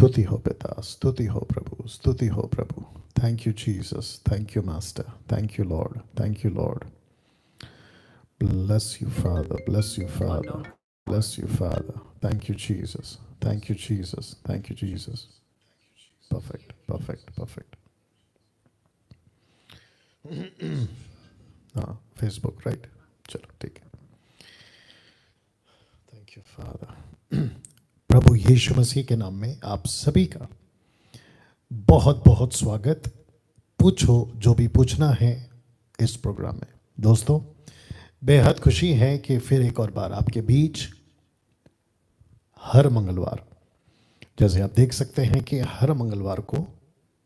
स्तुति हो पिता, स्तुति हो प्रभु, स्तुति हो प्रभु। Thank you Jesus, thank you master, thank you lord, thank you lord. Bless you father, bless you father, bless you father. Thank you Jesus, thank you Jesus, thank you Jesus. Perfect, perfect, perfect. हाँ, Facebook right, चलो ठीक है। Thank you father. प्रभु यीशु मसीह के नाम में आप सभी का बहुत बहुत स्वागत। पूछो जो भी पूछना है इस प्रोग्राम में। दोस्तों, बेहद खुशी है कि फिर एक और बार आपके बीच हर मंगलवार, जैसे आप देख सकते हैं कि हर मंगलवार को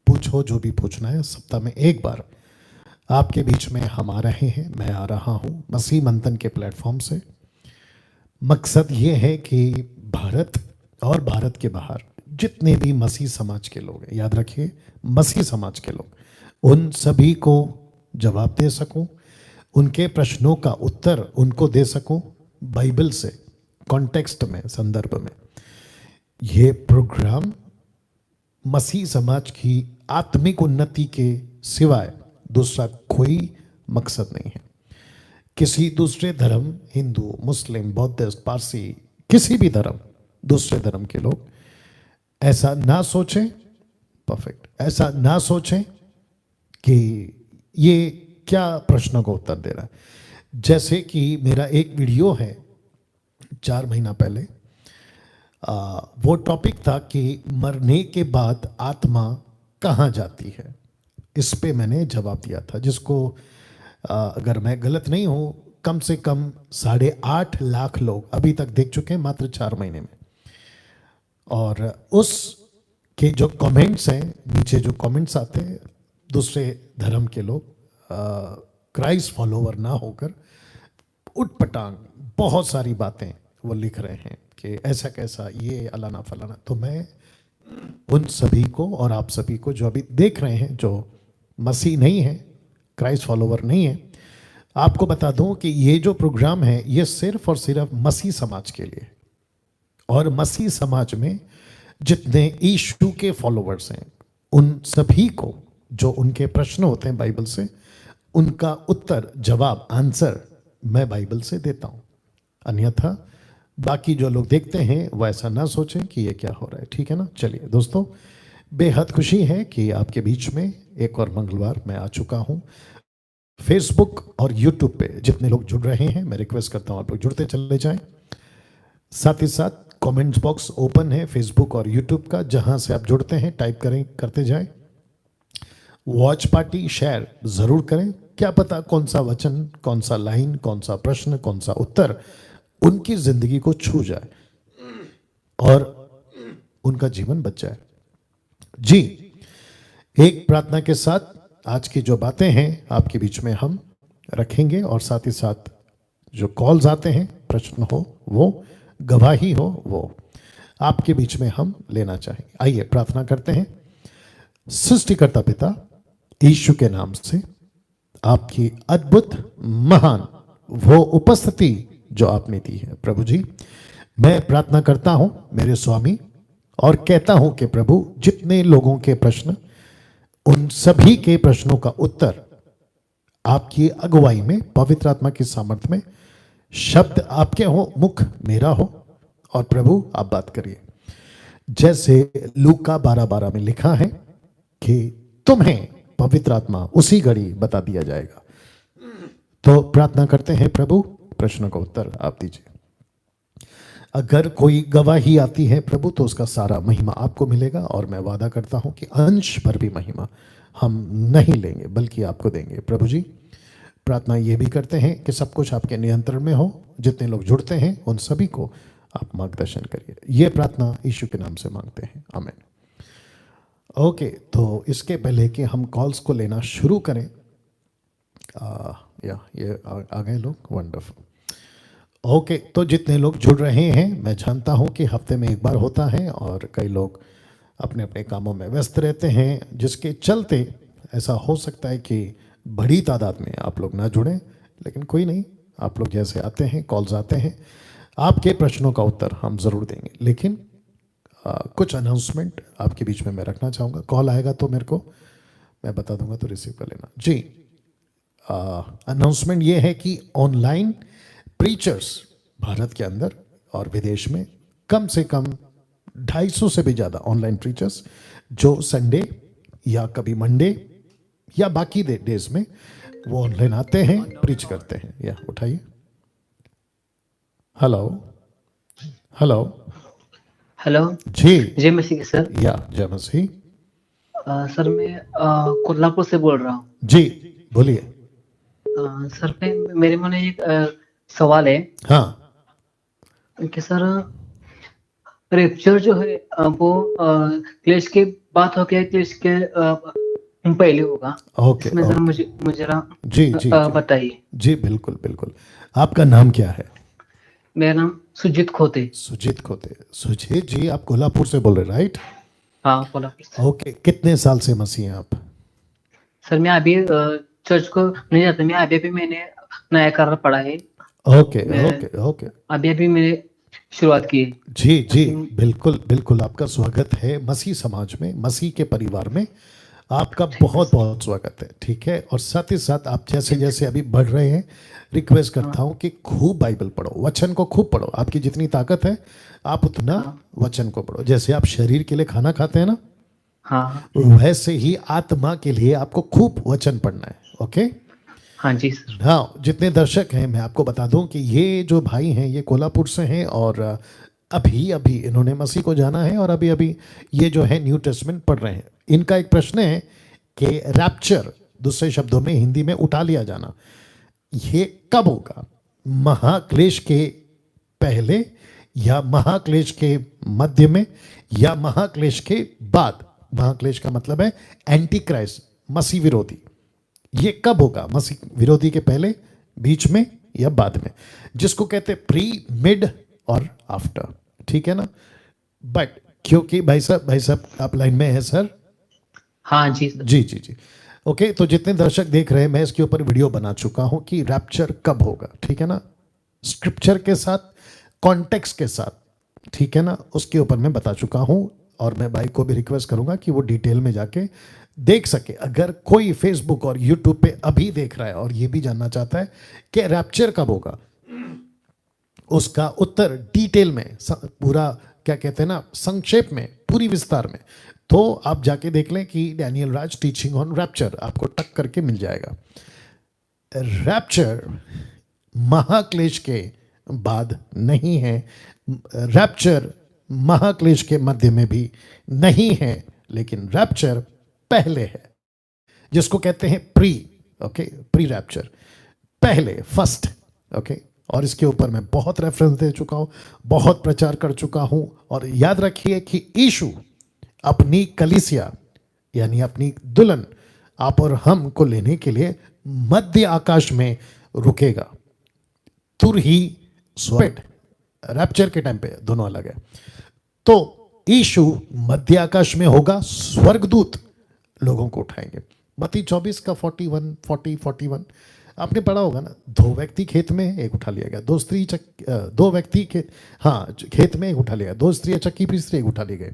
पूछो जो भी पूछना है, सप्ताह में एक बार आपके बीच में हम आ रहे हैं, मैं आ रहा हूं मसीह मंथन के प्लेटफॉर्म से। मकसद ये है कि भारत और भारत के बाहर जितने भी मसीह समाज के लोग हैं, याद रखिए मसीह समाज के लोग, उन सभी को जवाब दे सकूं, उनके प्रश्नों का उत्तर उनको दे सकूं बाइबल से, कॉन्टेक्स्ट में, संदर्भ में। ये प्रोग्राम मसीह समाज की आत्मिक उन्नति के सिवाय दूसरा कोई मकसद नहीं है। किसी दूसरे धर्म, हिंदू, मुस्लिम, बौद्धिस्ट, पारसी, किसी भी धर्म, दूसरे धर्म के लोग ऐसा ना सोचें, परफेक्ट, ऐसा ना सोचें कि ये क्या प्रश्नों का उत्तर दे रहा है। जैसे कि मेरा एक वीडियो है 4 महीना पहले, वो टॉपिक था कि मरने के बाद आत्मा कहाँ जाती है। इस पे मैंने जवाब दिया था, जिसको अगर मैं गलत नहीं हूं, कम से कम 8.5 लाख लोग अभी तक देख चुके हैं मात्र 4 महीने में। और उस के जो कमेंट्स हैं, नीचे जो कमेंट्स आते हैं, दूसरे धर्म के लोग क्राइस्ट फॉलोवर ना होकर उटपटांग बहुत सारी बातें वो लिख रहे हैं कि ऐसा कैसा, ये अलाना फलाना। तो मैं उन सभी को और आप सभी को जो अभी देख रहे हैं, जो मसीह नहीं है, क्राइस्ट फॉलोवर नहीं है, आपको बता दूं कि ये जो प्रोग्राम है ये सिर्फ और सिर्फ मसीह समाज के लिए, और मसीह समाज में जितने यीशु के फॉलोवर्स हैं उन सभी को जो उनके प्रश्न होते हैं बाइबल से, उनका उत्तर, जवाब, आंसर मैं बाइबल से देता हूं। अन्यथा बाकी जो लोग देखते हैं वो ऐसा ना सोचें कि ये क्या हो रहा है, ठीक है ना। चलिए दोस्तों, बेहद खुशी है कि आपके बीच में एक और मंगलवार मैं आ चुका हूं। फेसबुक और यूट्यूब पे जितने लोग जुड़ रहे हैं, मैं रिक्वेस्ट करता हूं आप लोग जुड़ते चले जाएं। साथ ही साथ कमेंट्स बॉक्स ओपन है फेसबुक और यूट्यूब का, जहां से आप जुड़ते हैं टाइप करें, करते जाएं। वॉच पार्टी शेयर जरूर करें, क्या पता कौन सा वचन, कौन सा लाइन, कौन सा प्रश्न, कौन सा उत्तर उनकी जिंदगी को छू जाए और उनका जीवन बच जाए। जी, एक प्रार्थना के साथ आज की जो बातें हैं आपके बीच में हम रखेंगे, और साथ ही साथ जो कॉल्स आते हैं, प्रश्न हो वो, गवाही हो वो, आपके बीच में हम लेना चाहेंगे। आइए प्रार्थना करते हैं। सृष्टिकर्ता पिता, यीशु के नाम से आपकी अद्भुत महान वो उपस्थिति जो आपने दी है प्रभु जी, मैं प्रार्थना करता हूं मेरे स्वामी, और कहता हूं कि प्रभु जितने लोगों के प्रश्न, उन सभी के प्रश्नों का उत्तर आपकी अगुवाई में, पवित्र आत्मा की सामर्थ्य में, शब्द आपके हो, मुख मेरा हो, और प्रभु आप बात करिए। जैसे लूका 12:12 में लिखा है कि तुम्हें पवित्र आत्मा उसी घड़ी बता दिया जाएगा। तो प्रार्थना करते हैं प्रभु, प्रश्न का उत्तर आप दीजिए। अगर कोई गवाही आती है प्रभु, तो उसका सारा महिमा आपको मिलेगा, और मैं वादा करता हूं कि अंश भर भी महिमा हम नहीं लेंगे बल्कि आपको देंगे प्रभु जी। प्रार्थना ये भी करते हैं कि सब कुछ आपके नियंत्रण में हो, जितने लोग जुड़ते हैं उन सभी को आप मार्गदर्शन करिए। ये प्रार्थना यीशु के नाम से मांगते हैं, आमीन। ओके, तो इसके पहले कि हम कॉल्स को लेना शुरू करें, ये आ गए लोग, वंडरफुल। ओके, तो जितने लोग जुड़ रहे हैं, मैं जानता हूं कि हफ्ते में एक बार होता है और कई लोग अपने अपने कामों में व्यस्त रहते हैं, जिसके चलते ऐसा हो सकता है कि बड़ी तादाद में आप लोग ना जुड़ें, लेकिन कोई नहीं, आप लोग जैसे आते हैं, कॉल्स आते हैं, आपके प्रश्नों का उत्तर हम ज़रूर देंगे। लेकिन कुछ अनाउंसमेंट आपके बीच में मैं रखना चाहूँगा। कॉल आएगा तो मेरे को मैं बता दूंगा, तो रिसीव कर लेना जी। अनाउंसमेंट ये है कि ऑनलाइन प्रीचर्स भारत के अंदर और विदेश में कम से कम 250 से भी ज़्यादा ऑनलाइन प्रीचर्स जो संडे या कभी मंडे या बाकी डेज में वो ऑनलाइन आते हैं, प्रीच करते हैं। या उठाइए। हेलो हेलो हेलो जी। जय मसीह की सर। या जय मसीह। सर मैं कोल्हापुर से बोल रहा हूँ। जी बोलिए। सर मेरे मन में एक सवाल है हाँ कि सर रेप्चर जो है वो क्लेश के बात हो क्या क्लेश के पहले होगा? ओके इसमें सर ओके। मुझे जरा जी जी जी बताइए। जी बिल्कुल बिल्कुल। आपका नाम क्या है? मेरा नाम सुजीत खोते। सुजीत खोते। सुजीत जी आप कोल्हापुर से बोल रहे राइट? हाँ कोल्हापुर से। ओके, कितने साल से मसीह हैं आप? सर मैं अभी चर्च को नहीं जाता, मैं अभी मैंने नया कर पढ़ा है। ओके मैं ओके ओके। अभी मैंने शुरुआत की है। जी जी मसीह। बिल्कुल बिल्कुल, आपका स्वागत है मसीह समाज में, मसीह के परिवार में। आपका थैंक यू बहुत सर। बहुत स्वागत है, ठीक है। और साथ ही साथ आप जैसे थैंक यू। जैसे अभी बढ़ रहे हैं, रिक्वेस्ट हाँ करता हूं कि खूब बाइबल पढ़ो, वचन को खूब पढ़ो। आपकी जितनी ताकत है आप उतना हाँ वचन को पढ़ो। जैसे आप शरीर के लिए खाना खाते हैं ना, हाँ वैसे ही आत्मा के लिए आपको खूब वचन पढ़ना है। ओके। हाँ जी सर। हाँ, जितने दर्शक हैं मैं आपको बता दूं कि ये जो भाई हैं ये कोल्हापुर से हैं और अभी अभी इन्होंने मसीह को जाना है और अभी अभी ये जो है न्यू टेस्टमेंट पढ़ रहे हैं। इनका एक प्रश्न है कि रैप्चर, दूसरे शब्दों में हिंदी में उठा लिया जाना, ये कब होगा? महाक्लेश के पहले या महाक्लेश के मध्य में या महाक्लेश के बाद? महाक्लेश का मतलब है एंटी क्राइस्ट, मसीह विरोधी। ये कब होगा? मसीह विरोधी के पहले, बीच में या बाद में, जिसको कहते हैं प्री, मिड और आफ्टर, ठीक है ना। बट क्योंकि भाई साहब आप लाइन में है सर? हाँ जी सर। जी जी जी। ओके, तो जितने दर्शक देख रहे हैं मैं इसके ऊपर वीडियो बना चुका हूं कि रैप्चर कब होगा, ठीक है ना, स्क्रिप्चर के साथ, कॉन्टेक्स्ट के साथ, ठीक है ना, उसके ऊपर मैं बता चुका हूं। और मैं भाई को भी रिक्वेस्ट करूंगा कि वो डिटेल में जाके देख सके। अगर कोई फेसबुक और यूट्यूब पे अभी देख रहा है और ये भी जानना चाहता है कि रैप्चर कब होगा, उसका उत्तर डिटेल में पूरा, क्या कहते हैं ना, संक्षेप में, पूरी विस्तार में, तो आप जाके देख लें कि Daniel Raj teaching on rapture, आपको टक करके मिल जाएगा। रैप्चर महाक्लेश के बाद नहीं है, रैप्चर महाक्लेश के मध्य में भी नहीं है, लेकिन रैप्चर पहले है, जिसको कहते हैं प्री। ओके, प्री रैप्चर, पहले, फर्स्ट। ओके। और इसके ऊपर मैं बहुत रेफरेंस दे चुका हूं, बहुत प्रचार कर चुका हूं। और याद रखिए कि यीशु अपनी कलीसिया यानी अपनी दुल्हन आप और हम को लेने के लिए मध्य आकाश में रुकेगा। तुर ही स्वर्ग, रैप्चर के टाइम पे दोनों अलग है। तो यीशु मध्य आकाश में होगा, स्वर्गदूत लोगों को उठाएंगे। मत्ती 24 का 41 आपने पढ़ा होगा ना। दो व्यक्ति खेत में, एक उठा लिया गया, दो व्यक्ति खेत में, एक उठा लिया, दो स्त्री चक्की पर स्त्री, एक उठा लिए गए।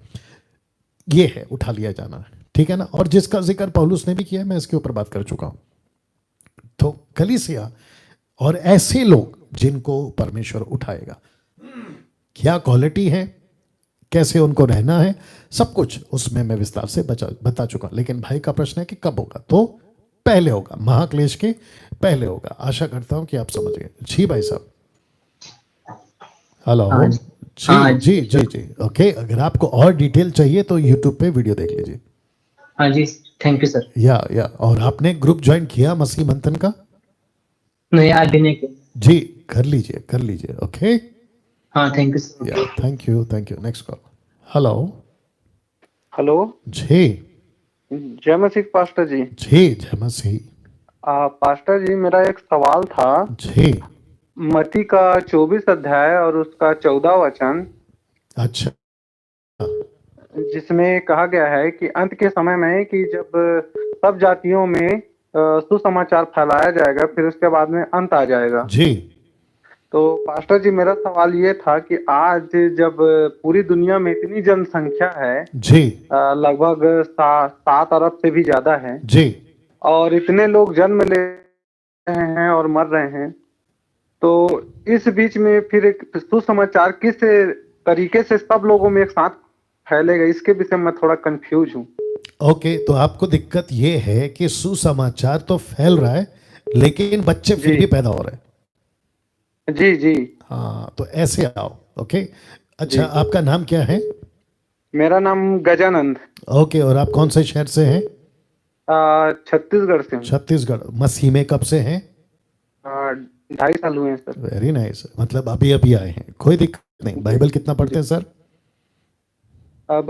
ये है उठा लिया जाना, ठीक है ना। और जिसका जिक्र पौलुस ने भी किया है, मैं इसके ऊपर बात कर चुका हूं। तो कलीसिया और ऐसे लोग जिनको परमेश्वर उठाएगा, क्या क्वालिटी है, कैसे उनको रहना है, सब कुछ उसमें मैं विस्तार से बता चुका। लेकिन भाई का प्रश्न है कि कब होगा, तो पहले होगा, महाक्लेश के पहले होगा। आशा करता हूं कि आप समझ गए। जी भाई साहब। हेलो हाँ जी। जी हाँ जी जी जी जी। ओके, अगर आपको और डिटेल चाहिए तो यूट्यूब पे वीडियो देख लीजिए। हाँ जी। Thank you sir. या और आपने ग्रुप ज्वाइन किया मसीह मंथन का? नहीं अभी नहीं किया। जी कर लीजिए कर लीजिए। ओके। हाँ thank you sir. Yeah thank you thank you. Next call. Hello hello. जी जय मसीह पास्टर जी। जी जय मसीह। पास्टर जी मेरा एक सवाल था। जी मत्ती का 24 अध्याय और उसका 14 वचन, अच्छा जिसमें कहा गया है कि अंत के समय में कि जब सब जातियों में सुसमाचार फैलाया जाएगा, फिर उसके बाद में अंत आ जाएगा। जी तो पास्टर जी, मेरा सवाल ये था कि आज जब पूरी दुनिया में इतनी जनसंख्या है, जी लगभग 7 अरब से भी ज्यादा है, जी और इतने लोग जन्म ले रहे हैं और मर रहे हैं, तो इस बीच में फिर एक सुसमाचार किस तरीके से सब लोगों में एक साथ फैलेगा, इसके विषय में थोड़ा कंफ्यूज हूँ। ओके, तो आपको दिक्कत ये है कि सुसमाचार तो फैल रहा है लेकिन बच्चे फिर जी। भी पैदा हो रहे हैं। जी जी। हाँ, तो ऐसे आओ। ओके, अच्छा, जी। आपका नाम क्या है? मेरा नाम गजानंद। ओके, और आप कौन से शहर से हैं? छत्तीसगढ़ से हूँ। छत्तीसगढ़। मसीह में कब से हैं? 2.5 साल हुए हैं सर। वेरी नाइस, मतलब अभी अभी आए हैं, कोई दिक्कत नहीं। बाइबल कितना पढ़ते हैं सर? अब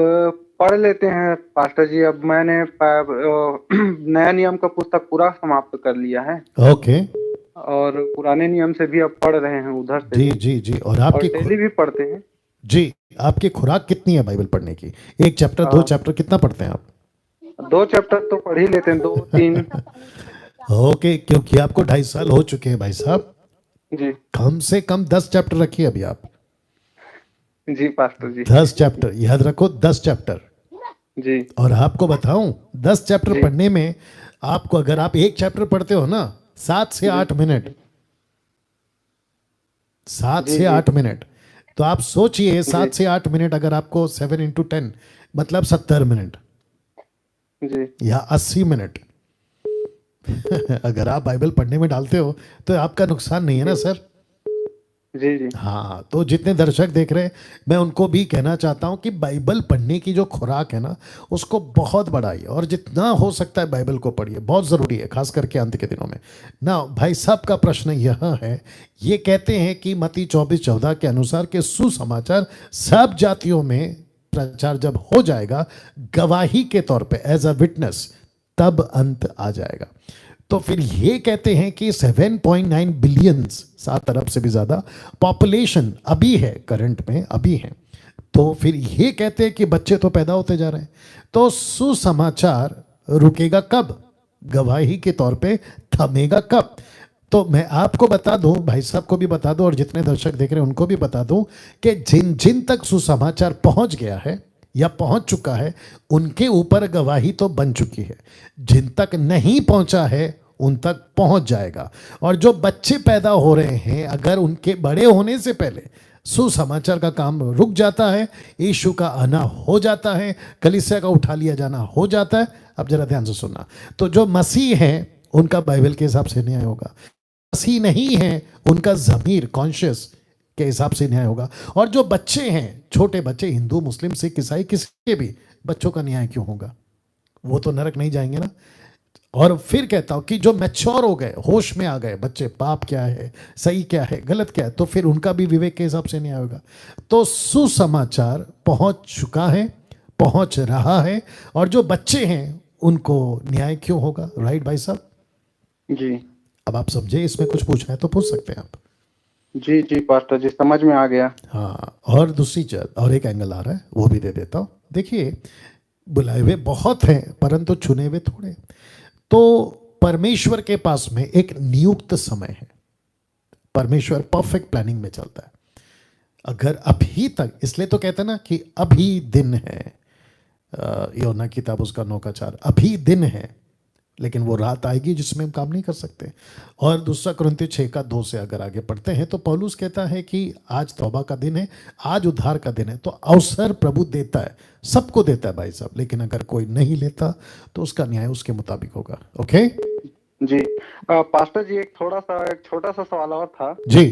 पढ़ लेते हैं पास्टर जी। अब मैंने नया नियम का पुस्तक पूरा समाप्त कर लिया है, ओके, और पुराने नियम से भी अब पढ़ रहे हैं उधर से जी भी, जी जी। और और आपकी डेली भी पढ़ते हैं। जी, आपकी खुराक कितनी है बाइबल पढ़ने की? एक चैप्टर, दो चैप्टर, कितना पढ़ते हैं आप? 2 चैप्टर तो पढ़ ही लेते हैं, 2-3। ओके, क्योंकि आपको 2.5 साल हो चुके हैं भाई साहब, जी कम से कम 10 चैप्टर रखिए अभी आप। जी पास्टर जी। 10 चैप्टर, याद रखो, 10 चैप्टर। जी और आपको बताऊं, 10 चैप्टर जी। पढ़ने में आपको, अगर आप एक चैप्टर पढ़ते हो ना, 7 से 8 मिनट, 7 जी से जी 8 मिनट, तो आप सोचिए 7 से 8 मिनट, अगर आपको 7 इंटू 10 मतलब 70 मिनट जी या 80 मिनट अगर आप बाइबल पढ़ने में डालते हो तो आपका नुकसान नहीं है ना सर? जी जी। हाँ, तो जितने दर्शक देख रहे हैं, मैं उनको भी कहना चाहता हूँ कि बाइबल पढ़ने की जो खुराक है ना, उसको बहुत बढ़ाइए, और जितना हो सकता है बाइबल को पढ़िए, बहुत ज़रूरी है, खास करके अंत के दिनों में ना। भाई साहब का प्रश्न यह है, ये कहते हैं कि मत्ती 24:14 के अनुसार के सुसमाचार सब जातियों में प्रचार जब हो जाएगा गवाही के तौर पे, एज अ विटनेस, तब अंत आ जाएगा। तो फिर ये कहते हैं कि 7.9 बिलियन, 7 अरब से भी ज्यादा पॉपुलेशन अभी है, करंट में अभी है। तो फिर ये कहते हैं कि बच्चे तो पैदा होते जा रहे हैं, तो सुसमाचार रुकेगा कब? गवाही के तौर पे थमेगा कब? तो मैं आपको बता दूं, भाई साहब को भी बता दूं, और जितने दर्शक देख रहे हैं उनको भी बता दूं कि जिन जिन तक सुसमाचार पहुंच गया है या पहुंच चुका है, उनके ऊपर गवाही तो बन चुकी है। जिन तक नहीं पहुंचा है उन तक पहुंच जाएगा। और जो बच्चे पैदा हो रहे हैं, अगर उनके बड़े होने से पहले सुसमाचार का काम रुक जाता है, यीशु का आना हो जाता है, कलीसिया का उठा लिया जाना हो जाता है। अब जरा ध्यान से सुनना, तो जो मसीह हैं उनका बाइबल के हिसाब से न्याय होगा, मसीह नहीं है उनका ज़मीर, कॉन्शियस के हिसाब से न्याय होगा। और जो बच्चे हैं, छोटे बच्चे, हिंदू मुस्लिम सिख ईसाई, किसी के भी बच्चों का न्याय क्यों होगा? वो तो नरक नहीं जाएंगे ना। और फिर कहता हूं कि जो मैच्योर हो गए, होश में आ गए बच्चे, पाप क्या है, सही क्या है, गलत क्या है, तो फिर उनका भी विवेक के हिसाब से न्याय होगा। तो सुसमाचार पहुंच चुका है, पहुंच रहा है, और जो बच्चे हैं उनको न्याय क्यों होगा? राइट भाई साहब? जी अब आप समझे, इसमें कुछ पूछना है तो पूछ सकते हैं आप। जी जी पास्टर जी, समझ में आ गया। हाँ, और दूसरी चीज, और एक एंगल आ रहा है, वो भी दे देता हूं। देखिए, बुलाए हुए बहुत हैं परंतु चुने हुए थोड़े। तो परमेश्वर के पास में एक नियुक्त समय है, परमेश्वर परफेक्ट प्लानिंग में चलता है। अगर अभी तक, इसलिए तो कहते हैं ना कि अभी दिन है, योना किताब उसका 9:4, अभी दिन है, लेकिन वो रात आएगी जिसमें हम काम नहीं कर सकते। और दूसरा कुरिन्थियों 6:2 से अगर आगे पढ़ते हैं तो पौलुस कहता है कि आज तौबा का दिन है, आज उद्धार का दिन है। तो अवसर प्रभु देता है, सबको देता है भाई साहब, लेकिन अगर कोई नहीं लेता तो उसका न्याय उसके मुताबिक होगा। ओके जी पास्टर जी, एक छोटा सा सवाल और था जी।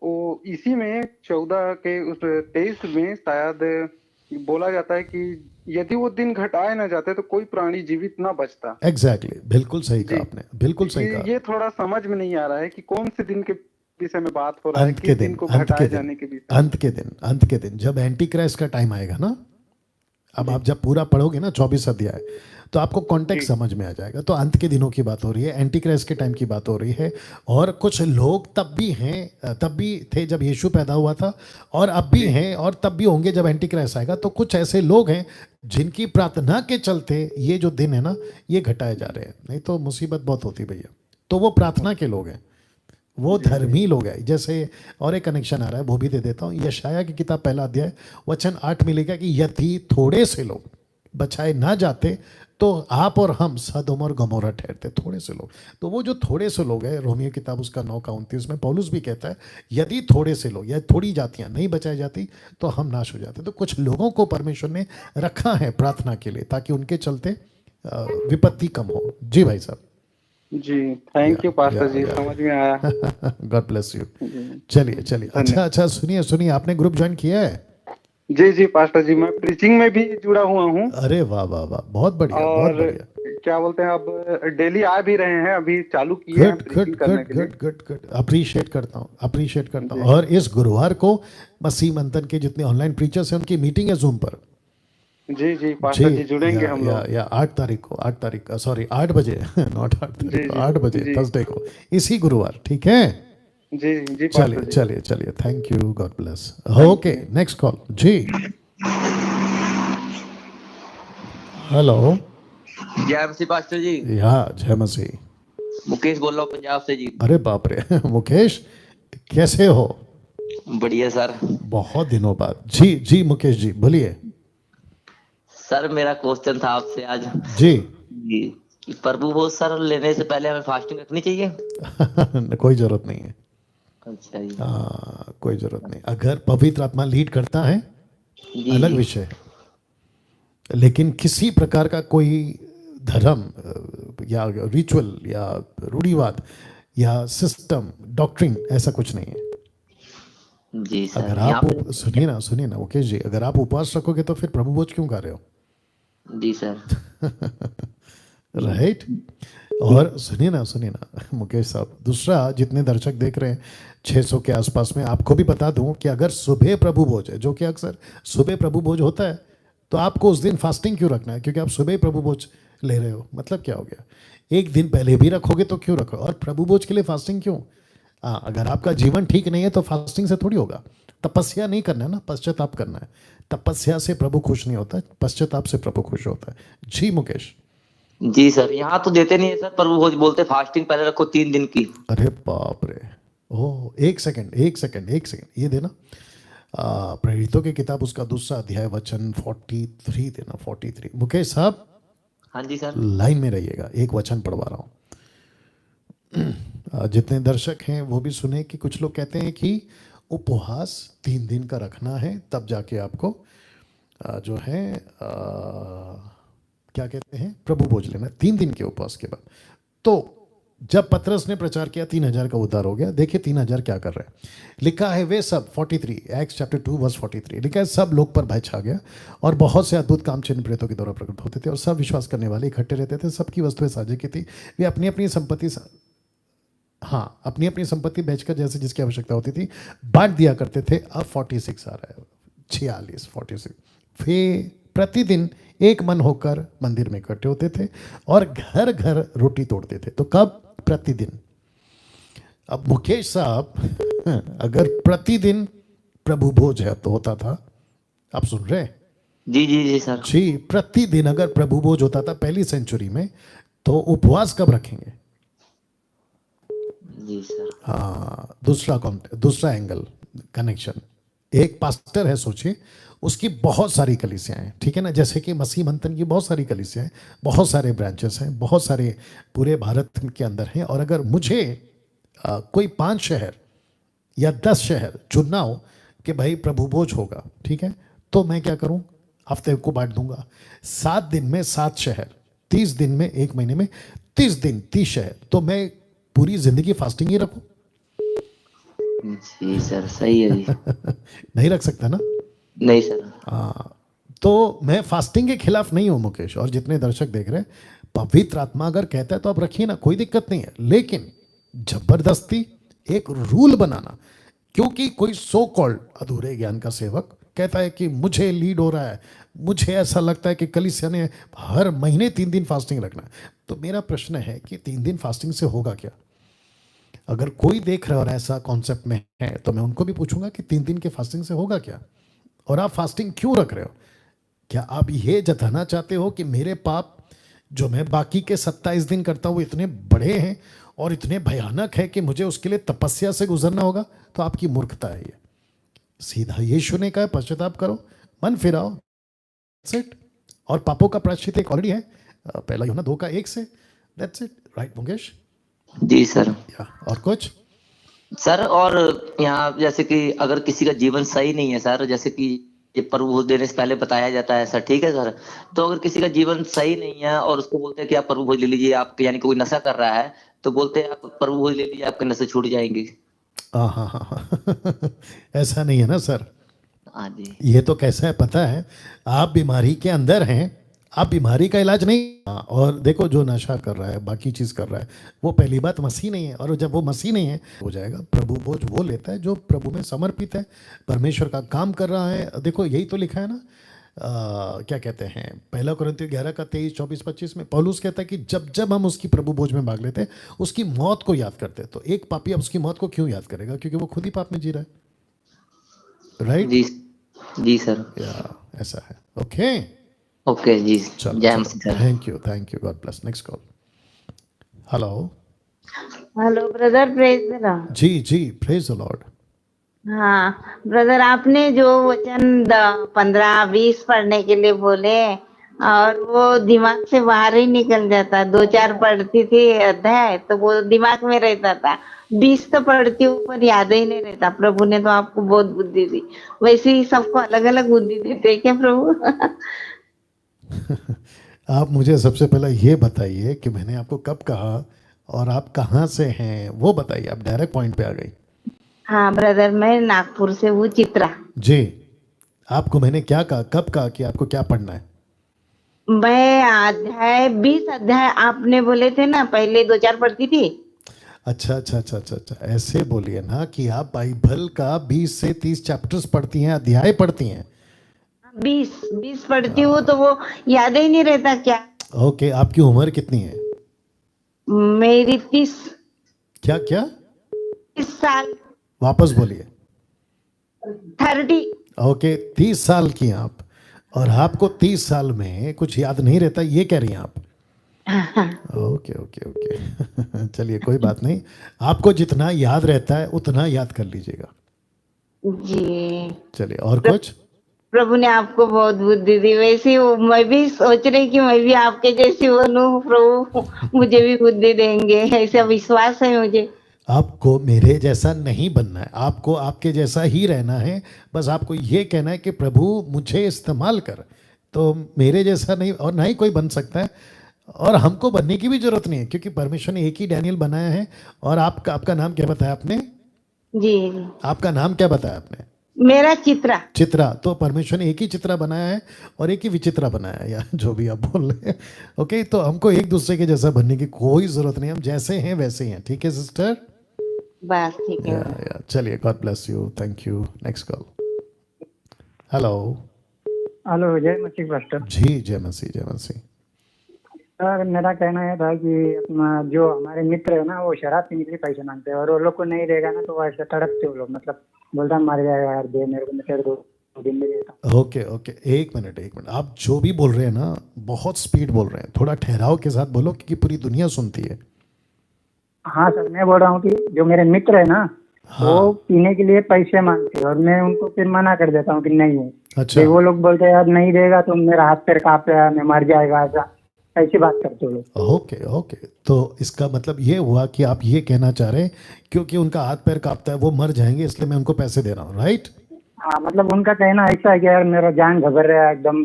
वो इसी में 14 के उस 23 में शायद बोला जाता है कि यदि वो दिन घटाए ना जाते तो कोई प्राणी जीवित ना बचता। एग्जैक्टली, बिल्कुल सही कहा जी। आपने, बिल्कुल सही कहा। ये थोड़ा समझ में नहीं आ रहा है कि कौन से दिन के विषय में बात हो रहा है, अंत के किस दिन, दिन को अंत के घटाए दिन, जाने के विषय में। अंत के दिन, अंत के दिन, जब एंटी क्राइस्ट का टाइम आएगा ना। अब आप जब पूरा पढ़ोगे ना 24 अध्याय, तो आपको कॉन्टेक्स्ट समझ में आ जाएगा। तो अंत के दिनों की बात हो रही है, एंटी क्राइस्ट के टाइम की बात हो रही है। और कुछ लोग तब भी हैं, तब भी थे जब यीशु पैदा हुआ था, और अब भी हैं, और तब भी होंगे जब एंटी क्राइस्ट आएगा। तो कुछ ऐसे लोग हैं जिनकी प्रार्थना के चलते ये जो दिन है ना, ये घटाए जा रहे हैं, नहीं तो मुसीबत बहुत होती भैया। तो वो प्रार्थना के लोग हैं, वो धर्मी लोग हैं। जैसे और एक कनेक्शन आ रहा है, वो भी दे देता हूँ। यशाया की किताब 1 अध्याय वचन 8 में लिखा कि यदि थोड़े से लोग बचाए ना जाते तो आप और हम सदोम और गमोरा ठहरते। थोड़े से लोग, तो वो जो थोड़े से लोग हैं, रोमियो किताब उसका 9:29 में पौलुस भी कहता है यदि थोड़े से लोग या थोड़ी जातियां नहीं बचाई जाती तो हम नाश हो जाते। तो कुछ लोगों को परमेश्वर ने रखा है प्रार्थना के लिए ताकि उनके चलते विपत्ति कम हो। जी भाई साहब। जी, थैंक यू पास्टर जी, समझ में आया। God bless you. जी, चलिए चलिए, अच्छा अच्छा, सुनिए सुनिए, आपने ग्रुप ज्वाइन किया है? जी जी पास्टर जी, मैं प्रीचिंग में भी जुड़ा हुआ हूँ अरे वाह वाह वाह, बहुत बढ़िया बहुत और बढ़िया। क्या बोलते हैं, अब डेली आ भी रहे हैं, अभी चालू किए हैं गुड गुड प्रीचिंग करने गुड के लिए। गुड गुड गुड, अप्रिशिएट करता हूँ, अप्रिशिएट करता हूँ। जी और इस गुरुवार को मसीह मंथन के जितने ऑनलाइन प्रीचर्स हैं उनकी मीटिंग है जूम पर। जी जी जी, पास्टर जी, जुड़ेंगे हम लोग। या 8 तारीख को, 8 तारीख का, सॉरी 8 बजे नॉट 8 जी तारीख को, जी 8 बजे जी थर्सडे को, इसी गुरुवार, ठीक है? जी जी चलिए पास्टर जी, चलिए चलिए, thank you, God bless. Thank okay, you. Next call ji. Hello. जय मसीह पास्टर जी, या जय मसीह। मुकेश बोल रहा हूँ पंजाब से जी। अरे बाप रे मुकेश, कैसे हो? बढ़िया सर। बहुत दिनों बाद। जी जी मुकेश जी बोलिए। सर मेरा क्वेश्चन था आपसे आज जी जी कि प्रभु भोज सर लेने से पहले हमें फास्टिंग रखनी चाहिए? कोई जरूरत नहीं है। अच्छा जी। कोई जरूरत नहीं, अगर पवित्र आत्मा लीड करता है जी अलग जी विषय है। लेकिन किसी प्रकार का कोई धर्म या रिचुअल या रूढ़िवाद या सिस्टम डॉक्ट्रिन ऐसा कुछ नहीं है। जी सर। अगर यहाँ आप पे सुनिए ना मुकेश जी, अगर आप उपवास रखोगे तो फिर प्रभु भोज क्यों कर रहे हो? जी सर। राइट। और सुनिए ना मुकेश साहब, दूसरा, जितने दर्शक देख रहे हैं 600 के आसपास में, आपको भी बता दूं कि अगर सुबह प्रभु भोज है, जो कि अक्सर सुबह प्रभु भोज होता है, तो आपको उस दिन फास्टिंग क्यों रखना है? क्योंकि आप सुबह ही प्रभु भोज ले रहे हो, मतलब क्या हो गया? एक दिन पहले भी रखोगे तो क्यों रखो? और प्रभु भोज के लिए फास्टिंग क्यों? अगर आपका जीवन ठीक नहीं है तो फास्टिंग से थोड़ी होगा। तपस्या नहीं करना है ना, पश्चाताप करना है। तपस्या से प्रभु खुश नहीं होता, पश्चाताप से प्रभु खुश होता है। जी मुकेश। जी सर, यहाँ तो देते नहीं है सर प्रभु भोज, बोलते फास्टिंग पहले रखो 3 दिन की। अरे बाप रे। ओह, एक सेकंड, ये देना। प्रेरितों की किताब उसका 2 अध्याय वचन 43 देना, 43। मुकेश साहब हाँ जी सर। लाइन में रहिएगा, एक वचन पढ़वा रहा हूँ। जितने दर्शक हैं वो भी सुने कि कुछ लोग कहते हैं कि उपवास 3 दिन का रखना है, तब जाके आपको जो है क्या कहते हैं, प्रभु भोज लेना 3 दिन के उपवास के बाद। तो जब पतरस ने प्रचार किया 3000 का उद्धार हो गया। देखिए 3000 क्या कर रहे हैं। लिखा है वे सब 43 एक्ट्स चैप्टर 2 वर्स 43 लिखा है, सब लोग पर भय छा गया और बहुत से अद्भुत काम चिन्ह प्रेतों के द्वारा प्रकट होते थे और सब विश्वास करने वाले इकट्ठे रहते थे। सबकी वस्तुएं साझे की थी। वे अपनी अपनी संपत्ति अपनी अपनी संपत्ति बेचकर जैसे जिसकी आवश्यकता होती थी बांट दिया करते थे। अब 46 आ रहा है, 46 वे प्रतिदिन एक मन होकर मंदिर में इकट्ठे होते थे और घर घर रोटी तोड़ते थे। तो कब? प्रतिदिन। अब मुकेश साहब अगर प्रतिदिन प्रभु भोज है तो होता था, आप सुन रहे हैं? जी जी जी सर। जी, प्रतिदिन अगर प्रभु भोज होता था पहली सेंचुरी में, तो उपवास कब रखेंगे? जी सर। हाँ, दूसरा एंगल कनेक्शन। एक पास्टर है, सोचिए, उसकी बहुत सारी कलीसियाँ हैं, ठीक है ना? जैसे कि मसीह मंथन की बहुत सारी कलीसियाँ हैं, बहुत सारे ब्रांचेस हैं, बहुत सारे पूरे भारत के अंदर हैं। और अगर मुझे कोई 5 शहर या 10 शहर चुनना हो कि भाई प्रभु भोज होगा, ठीक है, तो मैं क्या करूं? हफ्ते को बांट दूंगा 7 दिन में 7 शहर, 30 दिन में, 1 महीने में 30 दिन 30 शहर। तो मैं पूरी जिंदगी फास्टिंग ही रखूं? जी सर, सही है जी। नहीं रख सकता ना। नहीं सर। तो मैं फास्टिंग के खिलाफ नहीं हूं मुकेश। और जितने दर्शक देख रहे हैं, पवित्र आत्मा अगर कहता है तो आप रखिए ना, कोई दिक्कत नहीं है। लेकिन जबरदस्ती एक रूल बनाना, क्योंकि कोई सो कॉल्ड अधूरे ज्ञान का सेवक कहता है कि मुझे लीड हो रहा है, मुझे ऐसा लगता है कि कलीसिया ने हर महीने 3 दिन फास्टिंग रखना है। तो मेरा प्रश्न है कि 3 दिन फास्टिंग से होगा क्या? अगर कोई देख रहा है और ऐसा कॉन्सेप्ट में है तो मैं उनको भी पूछूंगा कि 3 दिन के फास्टिंग से होगा क्या? और आप फास्टिंग क्यों रख रहे हो? क्या आप ये जताना चाहते हो कि मेरे पाप जो मैं बाकी के 27 दिन करता हूँ इतने बड़े हैं और इतने भयानक है कि मुझे उसके लिए तपस्या से गुजरना होगा, तो आपकी मूर्खता है ये। सीधा यीशु ने कहा पश्चाताप करो, मन फिराओ, दैट्स इट। और पापों का प्रायश्चित एक ऑलरेडी है, पहला यूहन्ना 2:1 से, that's it, right Mukesh? Ji sir. या और कुछ? सर और यहाँ जैसे कि अगर किसी का जीवन सही नहीं है सर, जैसे कि ये प्रभु देने से पहले बताया जाता है सर, ठीक है सर। तो अगर किसी का जीवन सही नहीं है और उसको बोलते हैं कि आप प्रभु भोज ले लीजिए, आप यानी कोई नशा कर रहा है तो बोलते हैं आप प्रभु भोज ले लीजिए, आपके नशे छूट जाएंगे। हाँ हाँ हाँ ऐसा नहीं है ना सर। हाँ जी। ये तो कैसा है पता है, आप बीमारी के अंदर हैं, आप बीमारी का इलाज नहीं। और देखो जो नशा कर रहा है, बाकी चीज़ कर रहा है, वो पहली बात मसीह नहीं है। और जब वो मसीह नहीं है हो जाएगा। प्रभु बोझ वो लेता है जो प्रभु में समर्पित है, परमेश्वर का काम कर रहा है। देखो यही तो लिखा है ना, क्या कहते हैं, पहला कुरिन्थियों 11:23, 24, 25 में पौलुस कहता है कि जब जब हम उसकी प्रभु बोझ में भाग लेते हैं, उसकी मौत को याद करते हैं। तो एक पापी अब उसकी मौत को क्यों याद करेगा? क्योंकि वो खुद ही पाप में जी रहा है, राइट? जी जी सर। या ऐसा है। ओके ओके जी। चलो जय चलो, मसीह sir. Thank you, God bless. Next call. Hello. Hello brother, praise the lord. जी प्रेज द लॉर्ड। हाँ ब्रदर, आपने जो वचन 15-20 पढ़ने के लिए बोले और वो दिमाग से बाहर ही निकल जाता। 2-4 पढ़ती थी अध्याय तो वो दिमाग में रहता था, 20 तो पढ़ती हूँ पर याद ही नहीं रहता। प्रभु ने तो आपको बहुत बुद्धि दी, वैसे ही सबको अलग अलग बुद्धि देते हैं क्या प्रभु? आप मुझे सबसे पहले ये बताइए कि मैंने आपको कब कहा और आप कहाँ से हैं, वो बताइए। आप डायरेक्ट पॉइंट पे आ गई। हाँ ब्रदर, मैं नागपुर से हूँ, चित्रा। जी, आपको मैंने क्या कहा, कब कहा कि आपको क्या पढ़ना है? मैं 20 अध्याय आपने बोले थे ना, पहले 2-4 पढ़ती थी। अच्छा, ऐसे बोलिए ना कि आप बाइबल का 20 से 30 चैप्टर्स पढ़ती हैं, अध्याय पढ़ती हैं। 20 पढ़ती हूँ तो वो याद ही नहीं रहता क्या? ओके, आपकी उम्र कितनी है? मेरी 30 क्या 30 साल। वापस बोलिए। 30। ओके, 30 साल की हैं आप, और आपको 30 साल में कुछ याद नहीं रहता, ये कह रही हैं आप? ओके चलिए कोई बात नहीं, आपको जितना याद रहता है उतना याद कर लीजिएगा। जी चलिए और कुछ? प्रभु ने आपको बहुत बुद्धि दी, वैसे ही मैं भी सोच रही कि मैं भी आपके जैसी बनूं। प्रभु मुझे भी बुद्धि देंगे, ऐसा विश्वास है मुझे। आपको मेरे जैसा नहीं बनना है, आपको आपके जैसा ही रहना है। बस आपको ये कहना है कि प्रभु मुझे इस्तेमाल कर, तो मेरे जैसा नहीं और ना ही कोई बन सकता है। और हमको बनने की भी जरूरत नहीं है, क्योंकि परमेश्वर ने एक ही डैनियल बनाया है। और आपका नाम क्या बताया आपने? जी आपका नाम क्या बताया आपने? मेरा चित्रा। तो परमेश्वर ने एक ही चित्रा बनाया है और एक ही विचित्रा बनाया है, या जो भी आप बोल रहे हैं। ओके, तो हमको एक दूसरे के जैसा बनने की कोई जरूरत नहीं, हम जैसे हैं वैसे ही हैं। ठीक है सिस्टर? बस ठीक है। या चलिए, God bless you, thank you. Next call. Hello. जय मसीह पास्टर। जी जय मसीह। सर मेरा कहना है था कि अपना जो हमारे मित्र है ना, वो शराब पीने के लिए पैसे मांगते हैं और वो लोग को नहीं देगा ना तो वो ऐसे तड़पते वो लोग, मतलब बोलता मर जाएगा यार, दे मेरे को, मैं तेरे 2 दिन में देता हूँ। ओके एक मिनट, आप जो भी बोल रहे हैं ना बहुत स्पीड बोल रहे हैं, थोड़ा ठहराव के साथ बोलो क्योंकि पूरी दुनिया सुनती है। हाँ सर, मैं बोल रहा हूँ कि जो मेरे मित्र है ना, हाँ। वो पीने के लिए पैसे मांगते हैं और मैं उनको फिर मना कर देता हूँ कि नहीं है। अच्छा। फिर वो लोग बोलते हैं यार नहीं देगा तो मेरा हाथ पैर कांप रहा है, मैं मर जाएगा, ऐसी बात करते हो लोग। ओके, तो इसका मतलब ये हुआ कि आप ये कहना चाह रहे हैं क्योंकि उनका हाथ पैर कांपता है, वो मर जाएंगे, इसलिए मैं उनको पैसे दे रहा हूँ, राइट? हाँ, मतलब उनका कहना ऐसा है कि यार मेरा जान घबर रहा है, एकदम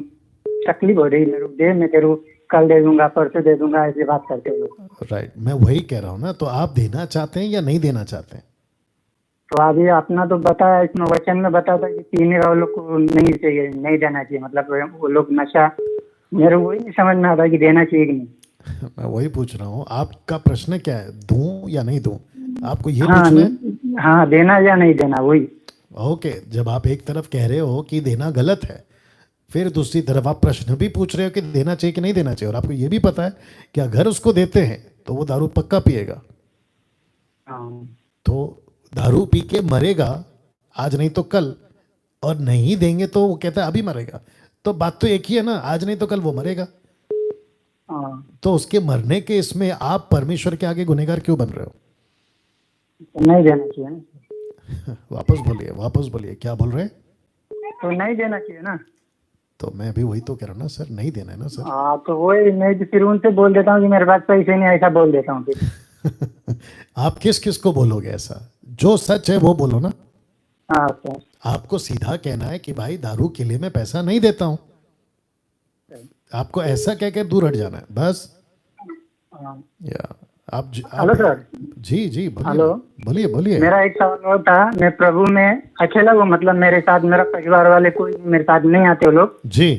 तकलीफ हो रही है, मेरे दे, मैं तेरू कल दे दूंगा, परसों दे दूंगा, ऐसी बात करते हो लोग। राइट, मैं वही कह रहा हूँ ना। तो आप देना चाहते हैं या नहीं देना चाहते हैं? तो अभी अपना तो बताया, इसमें वचन में बताया था कि पीने वालों को नहीं चाहिए, नहीं देना चाहिए, मतलब वो लोग नशा, मेरे वही नहीं समझ में आता कि देना चाहिए कि नहीं। मैं वही पूछ रहा हूँ, आपका प्रश्न क्या है, दूं या नहीं दूं? आपको ये हाँ, पूछना है? हाँ, देना या नहीं देना, वही। ओके, जब आप एक तरफ कह रहे हो कि देना गलत है, फिर दूसरी तरफ आप प्रश्न भी पूछ रहे हो कि देना चाहिए कि नहीं देना चाहिए, और आपको ये भी पता है कि अगर उसको देते हैं तो वो दारू पक्का पिएगा। तो दारू पी के मरेगा, आज नहीं तो कल, और नहीं देंगे तो वो कहता है अभी मरेगा। तो बात तो एक ही है ना, आज नहीं तो कल वो मरेगा। हाँ, तो उसके मरने के इसमें आप परमेश्वर के आगे गुनहगार क्यों बन रहे हो? तो नहीं देना चाहिए ना। वापस बोलिए क्या बोल रहे हैं? तो नहीं देना चाहिए ना। तो मैं भी वही तो कह रहा हूँ ना सर, नहीं देना है ना सर। हाँ, तो वही मैं तो फिर उनसे बोल देता हूँ कि मेरे पास पैसे नहीं, ऐसा बोल देता हूँ फिर। आप किस किस को बोलोगे ऐसा? जो सच है वो बोलो ना। हाँ सर। आपको सीधा कहना है कि भाई दारू के लिए मैं पैसा नहीं देता हूँ, आपको ऐसा कह के दूर हट जाना है बस। हाँ। या आप हेलो सर। जी जी बोलिए हेलो। बोलिए बोलिए। मेरा एक सवाल और था, मैं प्रभु में अकेला हूँ, मतलब मेरे साथ मेरा परिवार वाले कोई मेरे साथ नहीं आते वो लोग, जी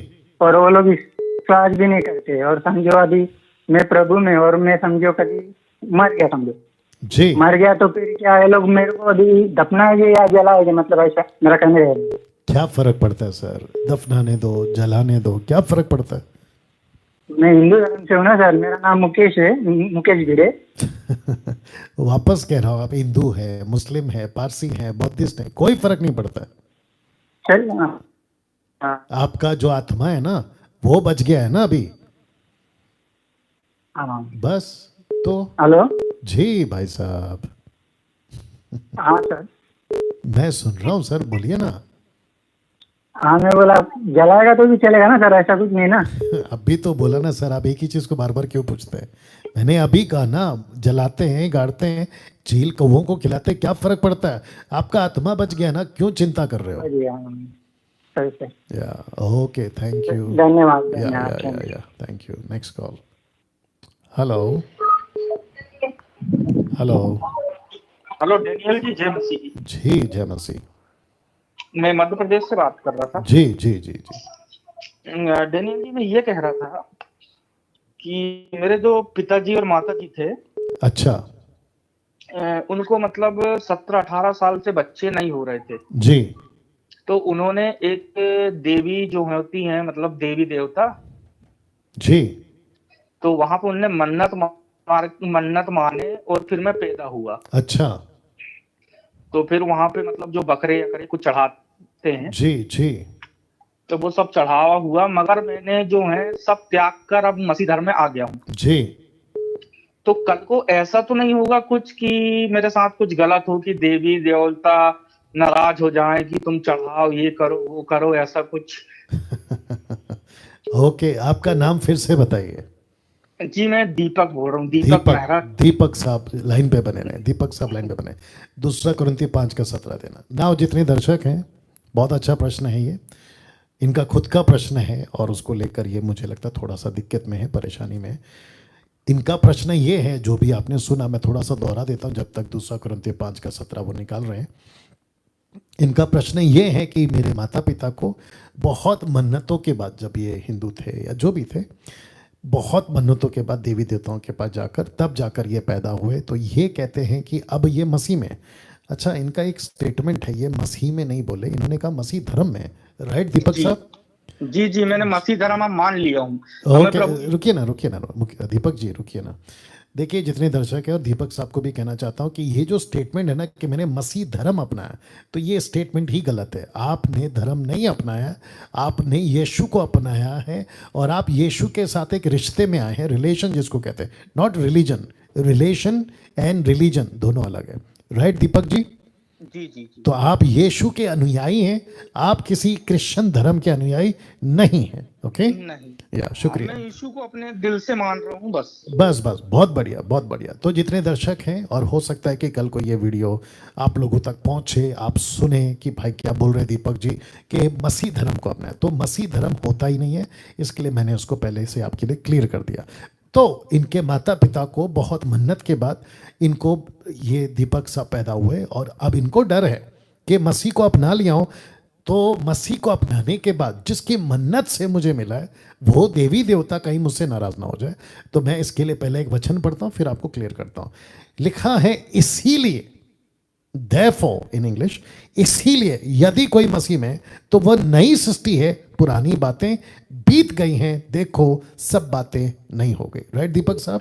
और वो लोग विश्वास भी नहीं करते। और समझो अभी मैं प्रभु में, और मैं समझो कभी मर गया, समझो जी मर गया, तो फिर क्या ये लोग मेरे को अभी दफनाएंगे या जलाएंगे, मतलब ऐसा मेरा कहने है। क्या फर्क पड़ता है सर? दफनाने दो जलाने दो, क्या फर्क पड़ता है? मैं हिंदू धर्म से हूँ ना सर, मेरा नाम मुकेश है, मुकेश भिड़े। वापस कह रहा हूँ, आप हिंदू है, मुस्लिम है, पारसी है, बौद्धिस्ट है, कोई फर्क नहीं पड़ता है। चल हाँ। आपका जो आत्मा है ना वो बच गया है ना अभी, हाँ। बस। तो हेलो। जी भाई साहब, हाँ सर। मैं सुन रहा हूँ सर, बोलिए ना। हाँ, मैं बोला जलाएगा तो भी चलेगा ना सर, ऐसा कुछ नहीं ना। अभी तो बोला ना सर, आप एक ही चीज को बार बार क्यों पूछते हैं? मैंने अभी कहा ना, जलाते हैं, गाड़ते हैं, चील कौवों को खिलाते हैं, क्या फर्क पड़ता है? आपका आत्मा बच गया ना, क्यों चिंता कर रहे हो? जी हाँ, सही सर। या ओके, थैंक यू। धन्यवाद या धन्यवाद। Yeah thank you. Next call. Hello hello. Hello Daniel ji, जय मसीह। जी जय मसीह। मैं मध्य प्रदेश से बात कर रहा था। जी जी जी जी। डेनियल जी, मैं ये कह रहा था कि मेरे जो पिताजी और माता जी थे, अच्छा उनको मतलब 17-18 साल से बच्चे नहीं हो रहे थे। जी तो उन्होंने एक देवी जो होती हैं, मतलब देवी देवता, जी तो वहां पर उन्होंने मन्नत माने और फिर मैं पैदा हुआ। अच्छा तो फिर वहां पे मतलब जो बकरे अकरे कुछ चढ़ाते हैं, जी जी तो वो सब चढ़ावा हुआ, मगर मैंने जो है सब त्याग कर अब मसीह धर्म में आ गया हूँ। जी। तो कल को ऐसा तो नहीं होगा कुछ कि मेरे साथ कुछ गलत हो, कि देवी देवता नाराज हो जाए कि तुम चढ़ाओ, ये करो वो करो, ऐसा कुछ? ओके, आपका नाम फिर से बताइए। जी, मैं दीपक बोल रहा हूँ, दीपक मेहरा। दीपक साहब लाइन पे बने रहे, दीपक साहब लाइन पे बने। 2 कुरिन्थियों 5:17 देना। नाउ जितने दर्शक हैं, बहुत अच्छा प्रश्न है ये, इनका खुद का प्रश्न है और उसको लेकर ये मुझे लगता है थोड़ा सा दिक्कत में है, परेशानी में है। इनका प्रश्न ये है, जो भी आपने सुना, मैं थोड़ा सा दोहरा देता हूँ जब तक 2 कुरिन्थियों 5:17 वो निकाल रहे हैं। इनका प्रश्न ये है कि मेरे माता पिता को बहुत मन्नतों के बाद, जब ये हिंदू थे या जो भी थे, बहुत मन्नतों के बाद देवी देवताओं के पास जाकर तब जाकर ये पैदा हुए, तो ये कहते हैं कि अब ये मसीह में। अच्छा, इनका एक स्टेटमेंट है, ये मसीह में नहीं बोले, इन्होंने कहा मसीह धर्म में। राइट दीपक साहब? जी जी, मैंने मसीह धर्म मान लिया हूँ। रुकिए ना दीपक जी, रुकिए ना। देखिए, जितने दर्शक है और दीपक साहब को भी कहना चाहता हूं कि ये जो स्टेटमेंट है ना कि मैंने मसीह धर्म अपनाया, तो ये स्टेटमेंट ही गलत है। आपने धर्म नहीं अपनाया, आपने यीशु को अपनाया है, और आप यीशु के साथ एक रिश्ते में आए हैं, रिलेशन जिसको कहते हैं, not religion. Relation and religion दोनों अलग है। राइट दीपक जी? जी जी जी। तो आप यीशु के अनुयायी हैं, आप किसी क्रिश्चियन धर्म के अनुयायी नहीं हैं। ओके, नहीं, या शुक्रिया। मैं यीशु को अपने दिल से मान रहा हूँ, बस बस बस, बहुत बढ़िया बहुत बढ़िया। तो जितने दर्शक हैं, और हो सकता है कि कल को ये वीडियो आप लोगों तक पहुंचे, आप सुने कि भाई क्या बोल रहे दीपक जी कि मसीह धर्म को अपनाए, तो मसीह धर्म होता ही नहीं है, इसके लिए मैंने उसको पहले से आपके लिए क्लियर कर दिया। तो इनके माता पिता को बहुत मन्नत के बाद इनको ये दीपक साहब पैदा हुए, और अब इनको डर है कि मसीह को अपना लिया हूं, तो मसीह को अपनाने के बाद जिसकी मन्नत से मुझे मिला है वो देवी देवता कहीं मुझसे नाराज ना हो जाए। तो मैं इसके लिए पहले एक वचन पढ़ता हूं, फिर आपको क्लियर करता हूं। लिखा है, इसीलिए, therefore इन इंग्लिश, इसीलिए यदि कोई मसीह में, तो वह नई सृष्टि है, पुरानी बातें बीत गई हैं, देखो सब बातें नई हो गई। राइट दीपक साहब?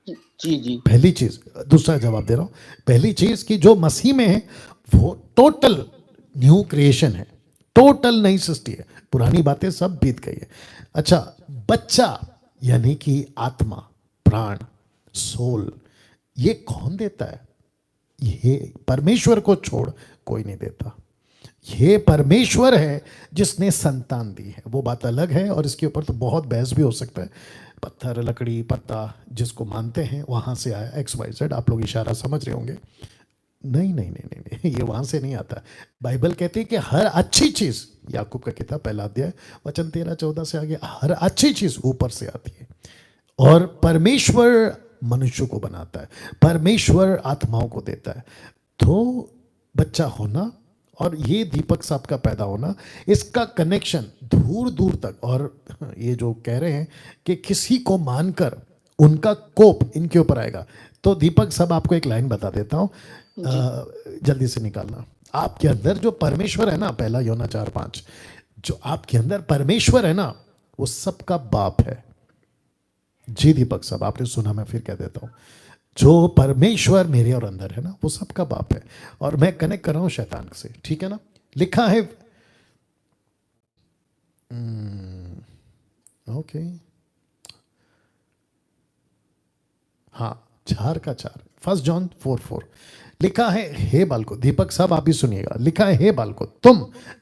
जी जी। पहली चीज, दूसरा जवाब दे रहा हूं। पहली चीज कि जो मसीह में है वो टोटल न्यू क्रिएशन है, टोटल नई सृष्टि है, पुरानी बातें सब बीत गई है। अच्छा, बच्चा यानी कि आत्मा, प्राण, सोल, ये कौन देता है? ये परमेश्वर को छोड़ कोई नहीं देता। ये परमेश्वर है जिसने संतान दी है, वो बात अलग है और इसके ऊपर तो बहुत बहस भी हो सकता है। पत्थर, लकड़ी, पत्ता जिसको मानते हैं वहां से आया XYZ, आप लोग इशारा समझ रहे होंगे। नहीं नहीं नहीं नहीं, नहीं, ये वहां से नहीं आता। बाइबल कहती है कि हर अच्छी चीज, याकूब का किताब पहला अध्याय वचन 13-14 से आगे, हर अच्छी चीज ऊपर से आती है और परमेश्वर मनुष्य को बनाता है, परमेश्वर आत्माओं को देता है। तो बच्चा होना और ये दीपक साहब का पैदा होना, इसका कनेक्शन दूर दूर तक। और ये जो कह रहे हैं कि किसी को मानकर उनका कोप इनके ऊपर आएगा, तो दीपक साहब आपको एक लाइन बता देता हूँ, जल्दी से निकालना। आपके अंदर जो परमेश्वर है ना, पहला यूहन्ना 4:5, जो आपके अंदर परमेश्वर है ना, वो सबका बाप है। जी दीपक साहब, आपने सुना, मैं फिर कह देता हूँ, जो परमेश्वर मेरे और अंदर है ना, वो सबका बाप है। और मैं कनेक्ट कर रहा हूं शैतान से, ठीक है ना। लिखा है ओके, हाँ, 4:4, 1 जॉन 4:4 लिखा है, हे बालको, दीपक साहब आप भी सुनिएगा, लिखा है, हे बालको तुम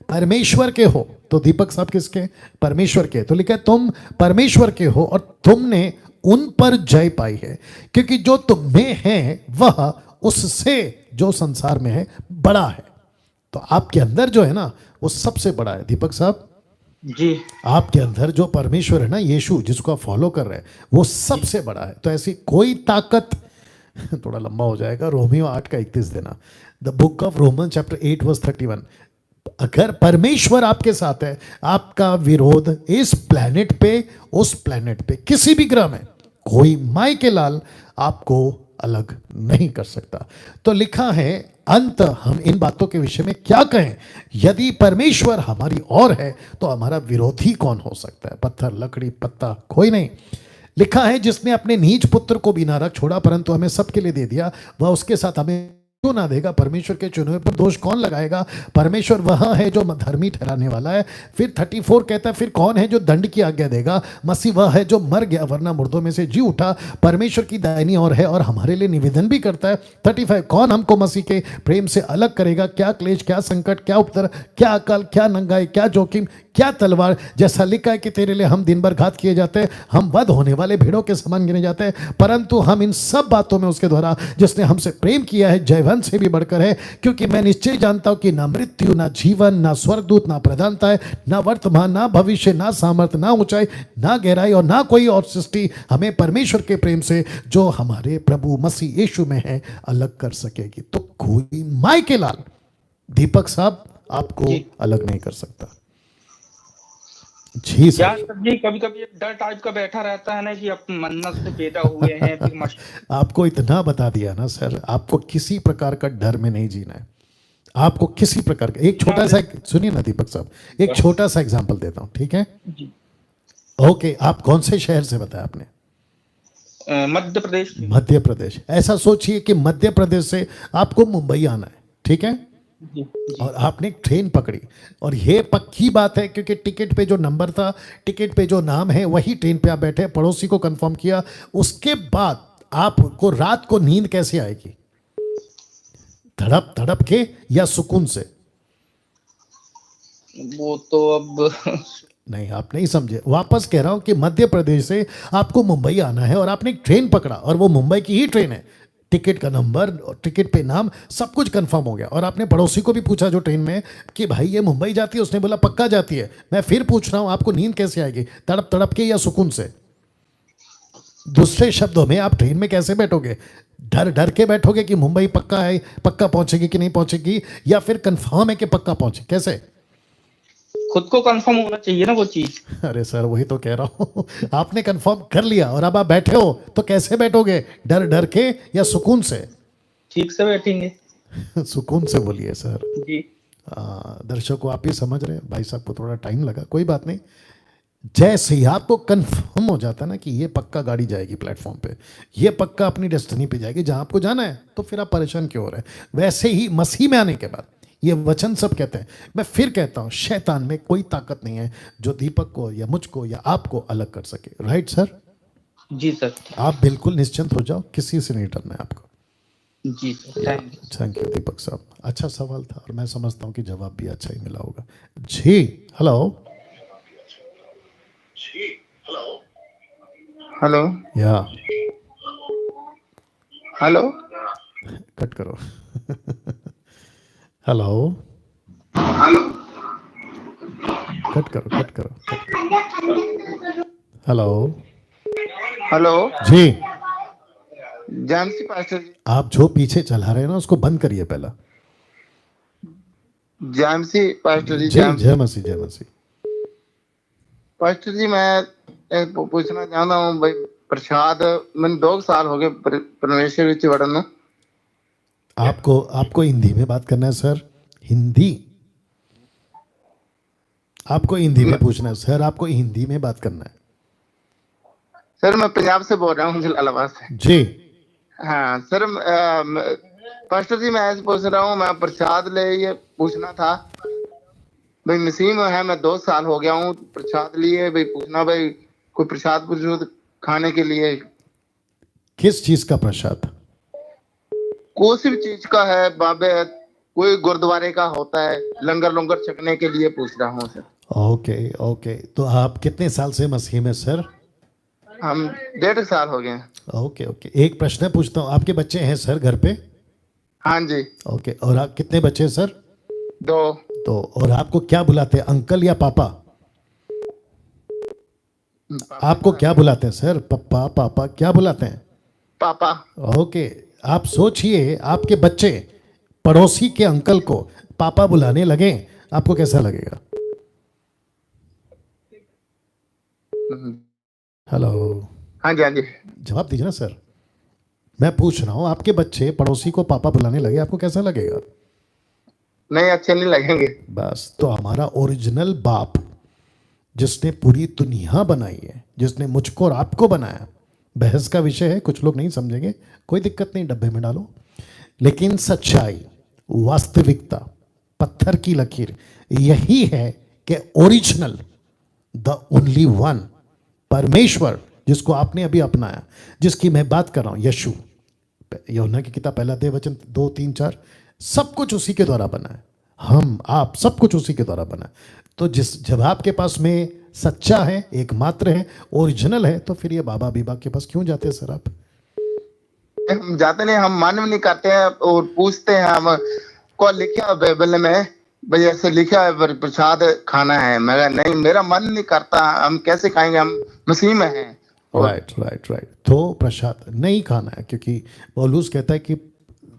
परमेश्वर के हो। तो दीपक साहब किसके? परमेश्वर के। तो लिखा है तुम परमेश्वर के हो और तुमने उन पर जय पाई है, क्योंकि जो तुम में है वह उससे जो संसार में है बड़ा है। तो आपके अंदर जो है ना, वो सबसे बड़ा है। दीपक साहब जी, आपके अंदर जो परमेश्वर है ना, यीशु जिसको आप फॉलो कर रहे हैं, वो सबसे बड़ा है। तो ऐसी कोई ताकत थोड़ा लंबा हो जाएगा, रोमियो 8:31 देना, the book of Roman chapter 8:31। अगर परमेश्वर आपके साथ है, आपका विरोध इस प्लेनेट पे, उस प्लेनेट पे, किसी भी ग्रह में कोई माई के लाल आपको अलग नहीं कर सकता। तो लिखा है, अंत हम इन बातों के विषय में क्या कहें? यदि परमेश्वर हमारी ओर है तो हमारा विरोधी कौन हो सकता है? पत्थर, लकड़ी, पत्ता, कोई नहीं। लिखा है, जिसने अपने नीच पुत्र को भी ना रख छोड़ा परंतु हमें सबके लिए दे दिया, वह उसके साथ हमें क्यों ना देगा? परमेश्वर के चुने हुए पर दोष कौन लगाएगा? परमेश्वर वह है जो धर्मी ठहराने वाला है। फिर 34 कहता है, फिर कौन है जो दंड की आज्ञा देगा? मसीह वह है जो मर गया वरना मुर्दों में से जी उठा, परमेश्वर की दाहिनी ओर है और हमारे लिए निवेदन भी करता है। 35 कौन हमको मसीह के प्रेम से अलग करेगा? क्या क्लेश, क्या संकट, क्या उपद्रव, क्या अकाल, क्या नंगाई, क्या जोखिम, क्या तलवार? जैसा लिखा है कि तेरे लिए हम दिन भर घात किए जाते हैं, हम वध होने वाले भेड़ों के समान गिने जाते हैं, परंतु हम इन सब बातों में उसके द्वारा जिसने हमसे प्रेम किया है जयवंत से भी बढ़कर है। क्योंकि मैं निश्चय जानता हूं कि ना मृत्यु, ना जीवन, ना स्वर्गदूत, ना प्रधानता है, ना वर्तमान, ना भविष्य, ना सामर्थ, ना ऊंचाई, ना गहराई और ना कोई और सृष्टि हमें परमेश्वर के प्रेम से जो हमारे प्रभु मसीह यीशु में है अलग कर सकेगी। तो कोई माई के लाल दीपक साहब आपको अलग नहीं कर सकता। जी क्या सर जी, कभी कभी एक डर टाइप का बैठा रहता है ना कि अब मन्नत से पैदा हुए हैं, फिर आपको इतना बता दिया ना सर, आपको किसी प्रकार का डर में नहीं जीना है। आपको किसी प्रकार का, एक छोटा सा, सुनिए ना दीपक साहब, एक छोटा सा एग्जांपल देता हूं, ठीक है? ओके, आप कौन से शहर से बताया आपने? मध्य प्रदेश। मध्य प्रदेश। ऐसा सोचिए कि मध्य प्रदेश से आपको मुंबई आना है, ठीक है? और आपने ट्रेन पकड़ी, और ये पक्की बात है क्योंकि टिकट पे जो नंबर था, टिकट पे जो नाम है, वही ट्रेन पे आप बैठे, पड़ोसी को कंफर्म किया, उसके बाद आपको रात को नींद कैसे आएगी? धड़प धड़प के या सुकून से? वो तो अब नहीं, आप नहीं समझे। वापस कह रहा हूं कि मध्य प्रदेश से आपको मुंबई आना है और आपने एक ट्रेन पकड़ा और वो मुंबई की ही ट्रेन है, टिकट का नंबर, टिकट पे नाम, सब कुछ कंफर्म हो गया। और आपने पड़ोसी को भी पूछा जो ट्रेन में कि भाई ये मुंबई जाती है? उसने बोला पक्का जाती है। मैं फिर पूछ रहा हूं, आपको नींद कैसे आएगी? तड़प तड़प के या सुकून से? दूसरे शब्दों में आप ट्रेन में कैसे बैठोगे? डर डर के बैठोगे कि मुंबई पक्का है, पक्का पहुंचेगी कि नहीं पहुंचेगी, या फिर कंफर्म है कि पक्का पहुंचे? कैसे? खुद को कंफर्म होना चाहिए ना वो चीज। अरे सर, वही तो कह रहा हूं, आपने कंफर्म कर लिया और अब आप बैठे हो, तो कैसे बैठोगे? डर डर के या सुकून से? ठीक से बैठेंगे। सुकून से बोलिए सर जी। दर्शकों, आप ही समझ रहे हैं, भाई साहब को थोड़ा टाइम लगा, कोई बात नहीं। जैसे ही आपको कंफर्म हो जाता ना कि ये पक्का गाड़ी जाएगी प्लेटफॉर्म पे, ये पक्का अपनी डेस्टिनी पे जाएगी जहां आपको जाना है, तो फिर आप परेशान क्यों हो रहे हैं? वैसे ही मसीह में आने के बाद ये वचन सब कहते हैं। मैं फिर कहता हूं, शैतान में कोई ताकत नहीं है जो दीपक को या मुझको या आपको अलग कर सके। Right sir? जी सर। आप बिल्कुल निश्चिंत हो जाओ, किसी से नहीं डरना है आपको। जी sir, thank you. Thank you Deepak साहब, अच्छा सवाल था और मैं समझता हूँ कि जवाब भी अच्छा ही मिला होगा। जी हेलो। हेलो या हेलो कट करो। हेलो, हेलो कट करो कट करो कट करो। हेलो हेलो जी, जैमसी पास्टर जी, आप जो पीछे चला रहे हैं ना उसको बंद करिए पहला। जैमसी पास्टर जी, जी जैमसी जय मसीह जय मसीह। पास्टर जी, मैं पूछना चाहता हूँ भाई, प्रसाद मैंने 2 साल हो गए परमेश्वर विच वड़न ਨੂੰ। आपको आपको हिंदी में बात करना है सर, हिंदी। आपको हिंदी में पूछना है सर, आपको हिंदी में बात करना है। सर मैं पंजाब से बोल रहा हूँ, जलालाबाद से। जी हाँ सर, पास्टर जी मैं ऐसे पूछ रहा हूँ, मैं प्रसाद ले ये पूछना था भाई, मसीह में है, मैं 2 साल हो गया हूँ प्रसाद लिए भाई, पूछना भाई कोई प्रसाद प्रसाद खाने के लिए किस चीज का प्रसाद? कोई भी चीज का है बाबे, कोई गुरुद्वारे का होता है, लंगर लंगर छकने के लिए पूछ रहा हूँ सर। ओके ओके, तो आप कितने साल से मसीह में सर? हम 1.5 साल हो गए। ओके ओके, एक प्रश्न पूछता हूँ, आपके बच्चे हैं सर घर पे? हाँ जी। ओके, और आप कितने बच्चे सर? 2। तो और आपको क्या बुलाते हैं, अंकल या पापा? आपको क्या बुलाते हैं सर, पप्पा पापा क्या बुलाते हैं? पापा। ओके, आप सोचिए आपके बच्चे पड़ोसी के अंकल को पापा बुलाने लगे, आपको कैसा लगेगा? हेलो। हाँ जी हाँ जी। जवाब दीजिए ना सर, मैं पूछ रहा हूँ, आपके बच्चे पड़ोसी को पापा बुलाने लगे, आपको कैसा लगेगा? नहीं, अच्छे नहीं लगेंगे। बस, तो हमारा ओरिजिनल बाप जिसने पूरी दुनिया बनाई है, जिसने मुझको और आपको बनाया, बहस का विषय है, कुछ लोग नहीं समझेंगे, कोई दिक्कत नहीं, डब्बे में डालो, लेकिन सच्चाई, वास्तविकता, पत्थर की लकीर यही है कि ओरिजिनल, द ओनली वन, परमेश्वर जिसको आपने अभी अपनाया, जिसकी मैं बात कर रहा हूं, यशु, यूहन्ना की किताब 1 अध्याय वचन 2, 3, 4, सब कुछ उसी के द्वारा बना है, हम आप सब कुछ उसी के द्वारा बना है। तो जब आपके पास में सच्चा है, एकमात्र है, ओरिजिनल है, तो फिर ये बाबा बीबा के पास क्यों जाते हैं सर आप? हम जाते नहीं, हम मन में नहीं करते हैं और पूछते हैं, हम को लिखा बाइबल में भाई ऐसे लिखा है प्रसाद खाना है, मैं नहीं, मेरा मन नहीं करता, हम कैसे खाएंगे, हम मसीह में हैं। राइट राइट राइट, तो प्रसाद नहीं खाना है, क्योंकि पौलुस कहता है कि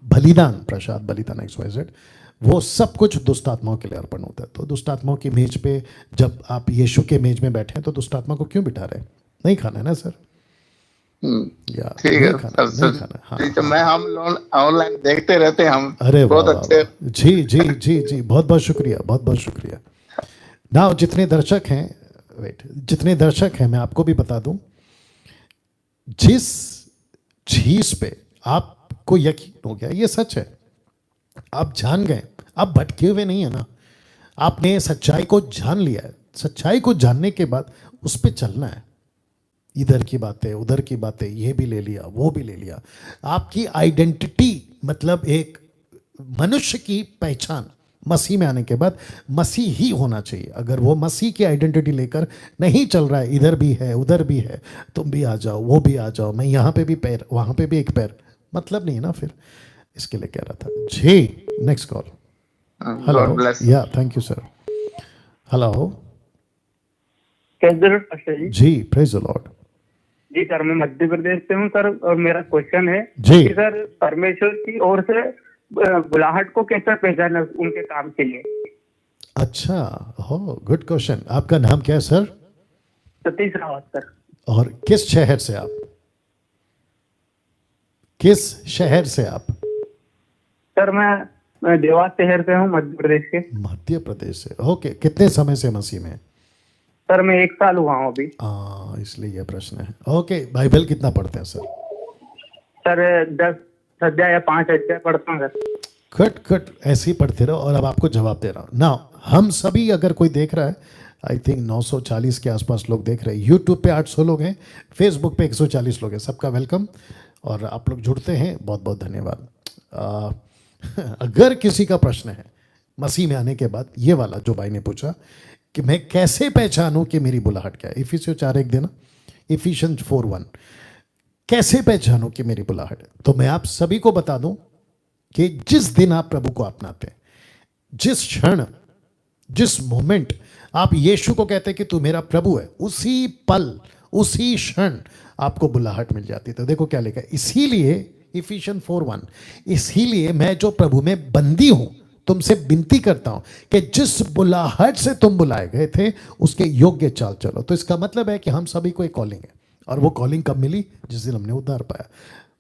बलिदान, प्रसाद बलिदान XYZ, वो सब कुछ दुष्ट आत्माओं के लिए अर्पण होता है। तो दुष्ट आत्माओं की मेज पे जब आप यीशु के मेज में बैठे हैं, तो दुष्ट आत्मा को क्यों बिठा रहे हैं? नहीं खाना है ना सर? या ठीक नहीं है खाना, नहीं खाना। हाँ, ठीक है, मैं हम ऑनलाइन देखते रहते हैं हम। अरे बहुत वाह, अच्छे। वाह, जी जी जी जी, बहुत बहुत शुक्रिया, बहुत बहुत शुक्रिया। नाउ जितने दर्शक हैं, वेट, जितने दर्शक हैं, मैं आपको भी बता दूं, जिस चीज पे आपको यकीन हो गया, ये सच है, आप जान गए, आप भटके हुए नहीं है ना, आपने सच्चाई को जान लिया है, सच्चाई को जानने के बाद उस पर चलना है, इधर की बातें उधर की बातें, ये भी ले लिया वो भी ले लिया। आपकी आइडेंटिटी, मतलब एक मनुष्य की पहचान मसीह में आने के बाद मसीह ही होना चाहिए। अगर वो मसीह की आइडेंटिटी लेकर नहीं चल रहा है, इधर भी है उधर भी है, तुम भी आ जाओ वो भी आ जाओ, मैं यहाँ पे भी पैर वहाँ पे भी एक पैर, मतलब नहीं है ना फिर, इसके लिए कह रहा था जी। Next call. Hello, yeah thank you sir. Hello जी, प्रेज द लॉर्ड। जी सर, मैं मध्य प्रदेश से हूँ सर, और मेरा क्वेश्चन है जी कि सर परमेश्वर की ओर से बुलाहट को कैसे पहचाना उनके काम के लिए? अच्छा, हो, गुड क्वेश्चन। आपका नाम क्या है सर? सतीश रावत सर। और किस शहर से आप? किस शहर से आप? सर मैं देवास शहर से हूँ, मध्य प्रदेश के। मध्य प्रदेश से, ओके। कितने समय से मसीह में? सर मैं 1 साल हुआ हूँ अभी। इसलिए यह प्रश्न है। ओके, बाइबल कितना पढ़ते हैं सर? सर 10 अध्याय या 5 अध्याय पढ़ता हूँ सर। खट खट ऐसे ही पढ़ते रहो, और अब आपको जवाब दे रहा हूँ ना। हम सभी, अगर कोई देख रहा है, आई थिंक 940 के आसपास लोग देख रहे हैं। यूट्यूब पे 800 लोग हैं, फेसबुक पे 140 लोग हैं। सबका वेलकम, और आप लोग जुड़ते हैं, बहुत बहुत धन्यवाद। अगर किसी का प्रश्न है मसीह में आने के बाद, ये वाला जो भाई ने पूछा कि मैं कैसे पहचानूं कि मेरी बुलाहट क्या है, इफिसियों 4:1 देना, इफिशियंस 4:1, कैसे पहचानूं कि मेरी बुलाहट है। तो मैं आप सभी को बता दूं कि जिस दिन आप प्रभु को अपनाते हैं, जिस क्षण, जिस मोमेंट आप यीशु को कहते हैं कि तू मेरा प्रभु है, उसी पल, उसी क्षण आपको बुलाहट मिल जाती है। तो देखो क्या लिखा है, इसीलिए इफिशियन 4:1, इसीलिए मैं जो प्रभु में बंदी हूं तुमसे विनती करता हूं कि जिस बुलाहट से तुम बुलाए गए थे उसके योग्य चाल चलो। तो इसका मतलब है कि हम सभी को एक कॉलिंग है, और वो कॉलिंग कब मिली? जिस दिन हमने उद्धार पाया।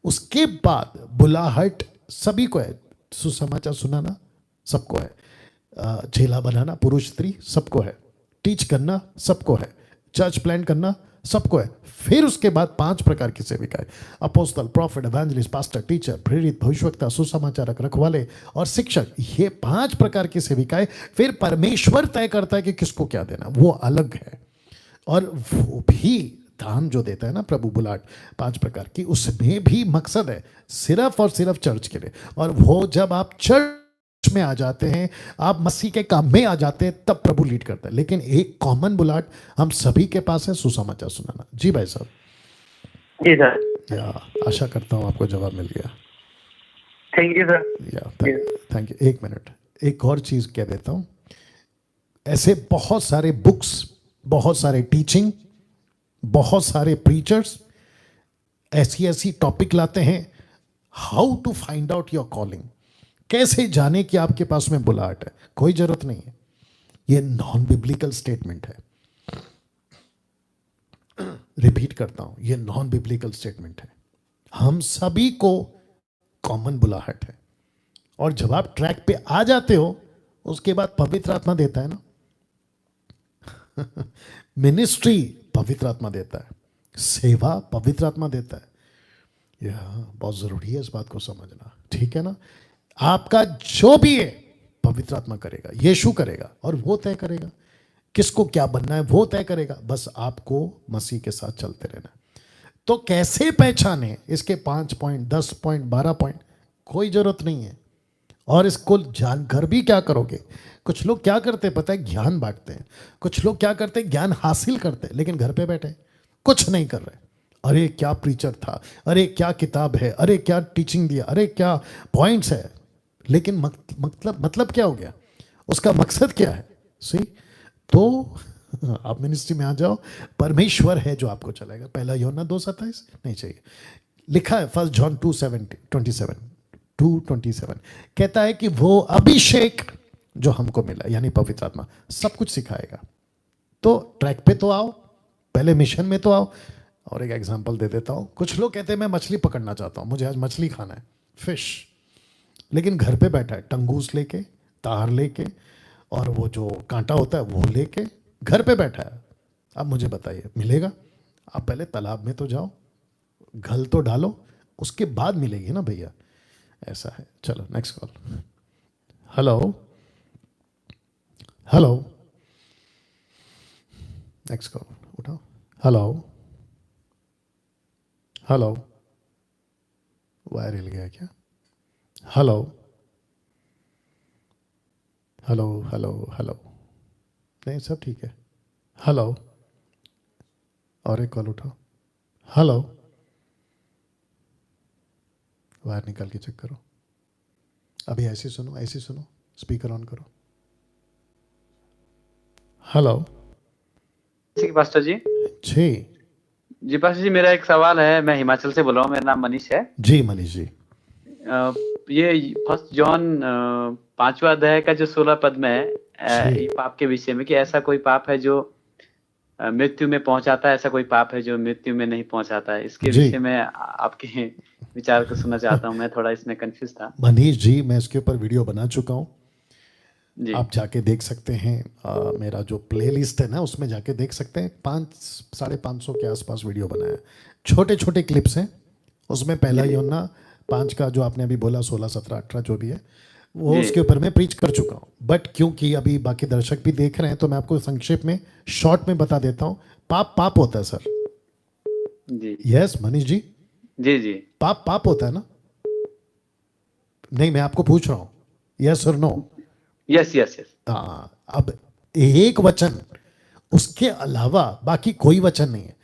उसके बाद बुलाहट सभी को है, सुसमाचार सुनाना सबको है, चेला बनाना पुरुष स्त्री सबको है, टीच करना सबको है, चर्च प्लांट करना सबको है। फिर उसके बाद 5 प्रकार की सेविकाएं, अपोस्तल, प्रॉफिट, एवेंजलिस्ट, पास्टर, टीचर, प्रेरित, भविष्यवक्ता, सुसमाचारक, रखवाले और शिक्षक, ये 5 प्रकार की सेविकाएं। फिर परमेश्वर तय करता है कि किसको क्या देना, वो अलग है। और वो भी दान जो देता है ना प्रभु, बुलाहट 5 प्रकार की, उसमें भी मकसद है सिर्फ और सिर्फ चर्च के लिए। और वो जब आप चर्च में आ जाते हैं, आप मसीह के काम में आ जाते हैं, तब प्रभु लीड करता है। लेकिन एक कॉमन बुलाहट हम सभी के पास है, सुसमाचार सुनाना। जी भाई साहब। जी सर। या आशा करता हूं आपको जवाब मिल गया। Thank you sir. Yeah thank you. 1 minute, एक और चीज कह देता हूं। ऐसे बहुत सारे बुक्स, बहुत सारे टीचिंग, बहुत सारे प्रीचर्स ऐसी ऐसी टॉपिक लाते हैं, how to find out your calling, कैसे जाने कि आपके पास में बुलाहट है। कोई जरूरत नहीं है, ये नॉन बिब्लिकल स्टेटमेंट है। रिपीट करता हूं, ये नॉन बिब्लिकल स्टेटमेंट है। हम सभी को कॉमन बुलाहट है, और जब आप ट्रैक पे आ जाते हो उसके बाद पवित्र आत्मा देता है ना मिनिस्ट्री पवित्र आत्मा देता है, सेवा पवित्र आत्मा देता है। यह बहुत जरूरी है इस बात को समझना, ठीक है ना। आपका जो भी है पवित्र आत्मा करेगा, यीशु करेगा, और वो तय करेगा किसको क्या बनना है, वो तय करेगा। बस आपको मसीह के साथ चलते रहना। तो कैसे पहचाने, इसके 5 पॉइंट, 10 पॉइंट, 12 पॉइंट, कोई जरूरत नहीं है। और इसको जानकर भी क्या करोगे? कुछ लोग क्या करते हैं पता है, ज्ञान बांटते हैं। कुछ लोग क्या करते हैं, ज्ञान हासिल करते हैं, लेकिन घर पे बैठे कुछ नहीं कर रहे। अरे क्या प्रीचर था, अरे क्या किताब है, अरे क्या टीचिंग दिया, अरे क्या पॉइंट्स है, लेकिन मतलब क्या हो गया, उसका मकसद क्या है? सी, तो आप मिनिस्ट्री में आ जाओ, परमेश्वर है जो आपको चलाएगा। 1 यूहन्ना 2:27 नहीं चाहिए, लिखा है 1 जॉन 2:27 कहता है कि वो अभिषेक जो हमको मिला, यानी पवित्र आत्मा, सब कुछ सिखाएगा। तो ट्रैक पे तो आओ, पहले मिशन में तो आओ। और एक एग्जांपल दे देता हूं। कुछ लोग कहते हैं मैं मछली पकड़ना चाहता हूं, मुझे आज मछली खाना है, फिश, लेकिन घर पे बैठा है टंगूस लेके, तार लेके, और वो जो कांटा होता है वो लेके घर पे बैठा है। अब मुझे बताइए मिलेगा? आप पहले तालाब में तो जाओ, घल तो डालो, उसके बाद मिलेगी ना भैया। ऐसा है। चलो next call. Hello hello, next call उठाओ। हेलो हेलो, वायर हिल गया क्या? हेलो हेलो हेलो हेलो, नहीं सब ठीक है। हेलो, और एक कॉल उठाओ। हेलो, वायर निकाल के चेक करो। अभी ऐसे सुनो, ऐसे सुनो, स्पीकर ऑन करो। Hello pastor ji. जी पास्टर जी, मेरा एक सवाल है। मैं हिमाचल से बोल रहा हूँ, मेरा नाम मनीष है। जी मनीष जी। ये 1 जॉन 5वां अध्याय का जो 16 पद में है, ये पाप के विषय में, कि ऐसा कोई पाप है जो मृत्यु में पहुंचाता है, ऐसा कोई पाप है जो मृत्यु में नहीं पहुंचाता है। इसके विषय में आपके विचार को सुनना चाहता हूं। मैं थोड़ा इसमें कंफ्यूज था। मनीष जी, मैं इसके ऊपर वीडियो बना चुका हूं, आप जाके देख सकते हैं। मेरा जो प्लेलिस्ट है ना, उसमें जाके देख सकते हैं। 500-550 के आसपास वीडियो बनाया, छोटे छोटे क्लिप्स हैं उसमें। 1 यूहन्ना 5 का जो आपने अभी बोला, 16, 17, 18 जो भी है, वो जी उसके ऊपर मैं प्रीच कर चुका हूँ, बट क्योंकि अभी बाकी दर्शक भी देख रहे हैं तो मैं आपको संक्षेप में शॉर्ट में बता देता हूँ। पाप पाप होता है सर। जी यस मनीष जी, जी जी पाप पाप होता है ना? नहीं, मैं आपको पूछ रहा हूँ, यस और नो? यस यस यस हाँ, अब एक वचन, उसके अलावा बाकी कोई वचन नहीं है,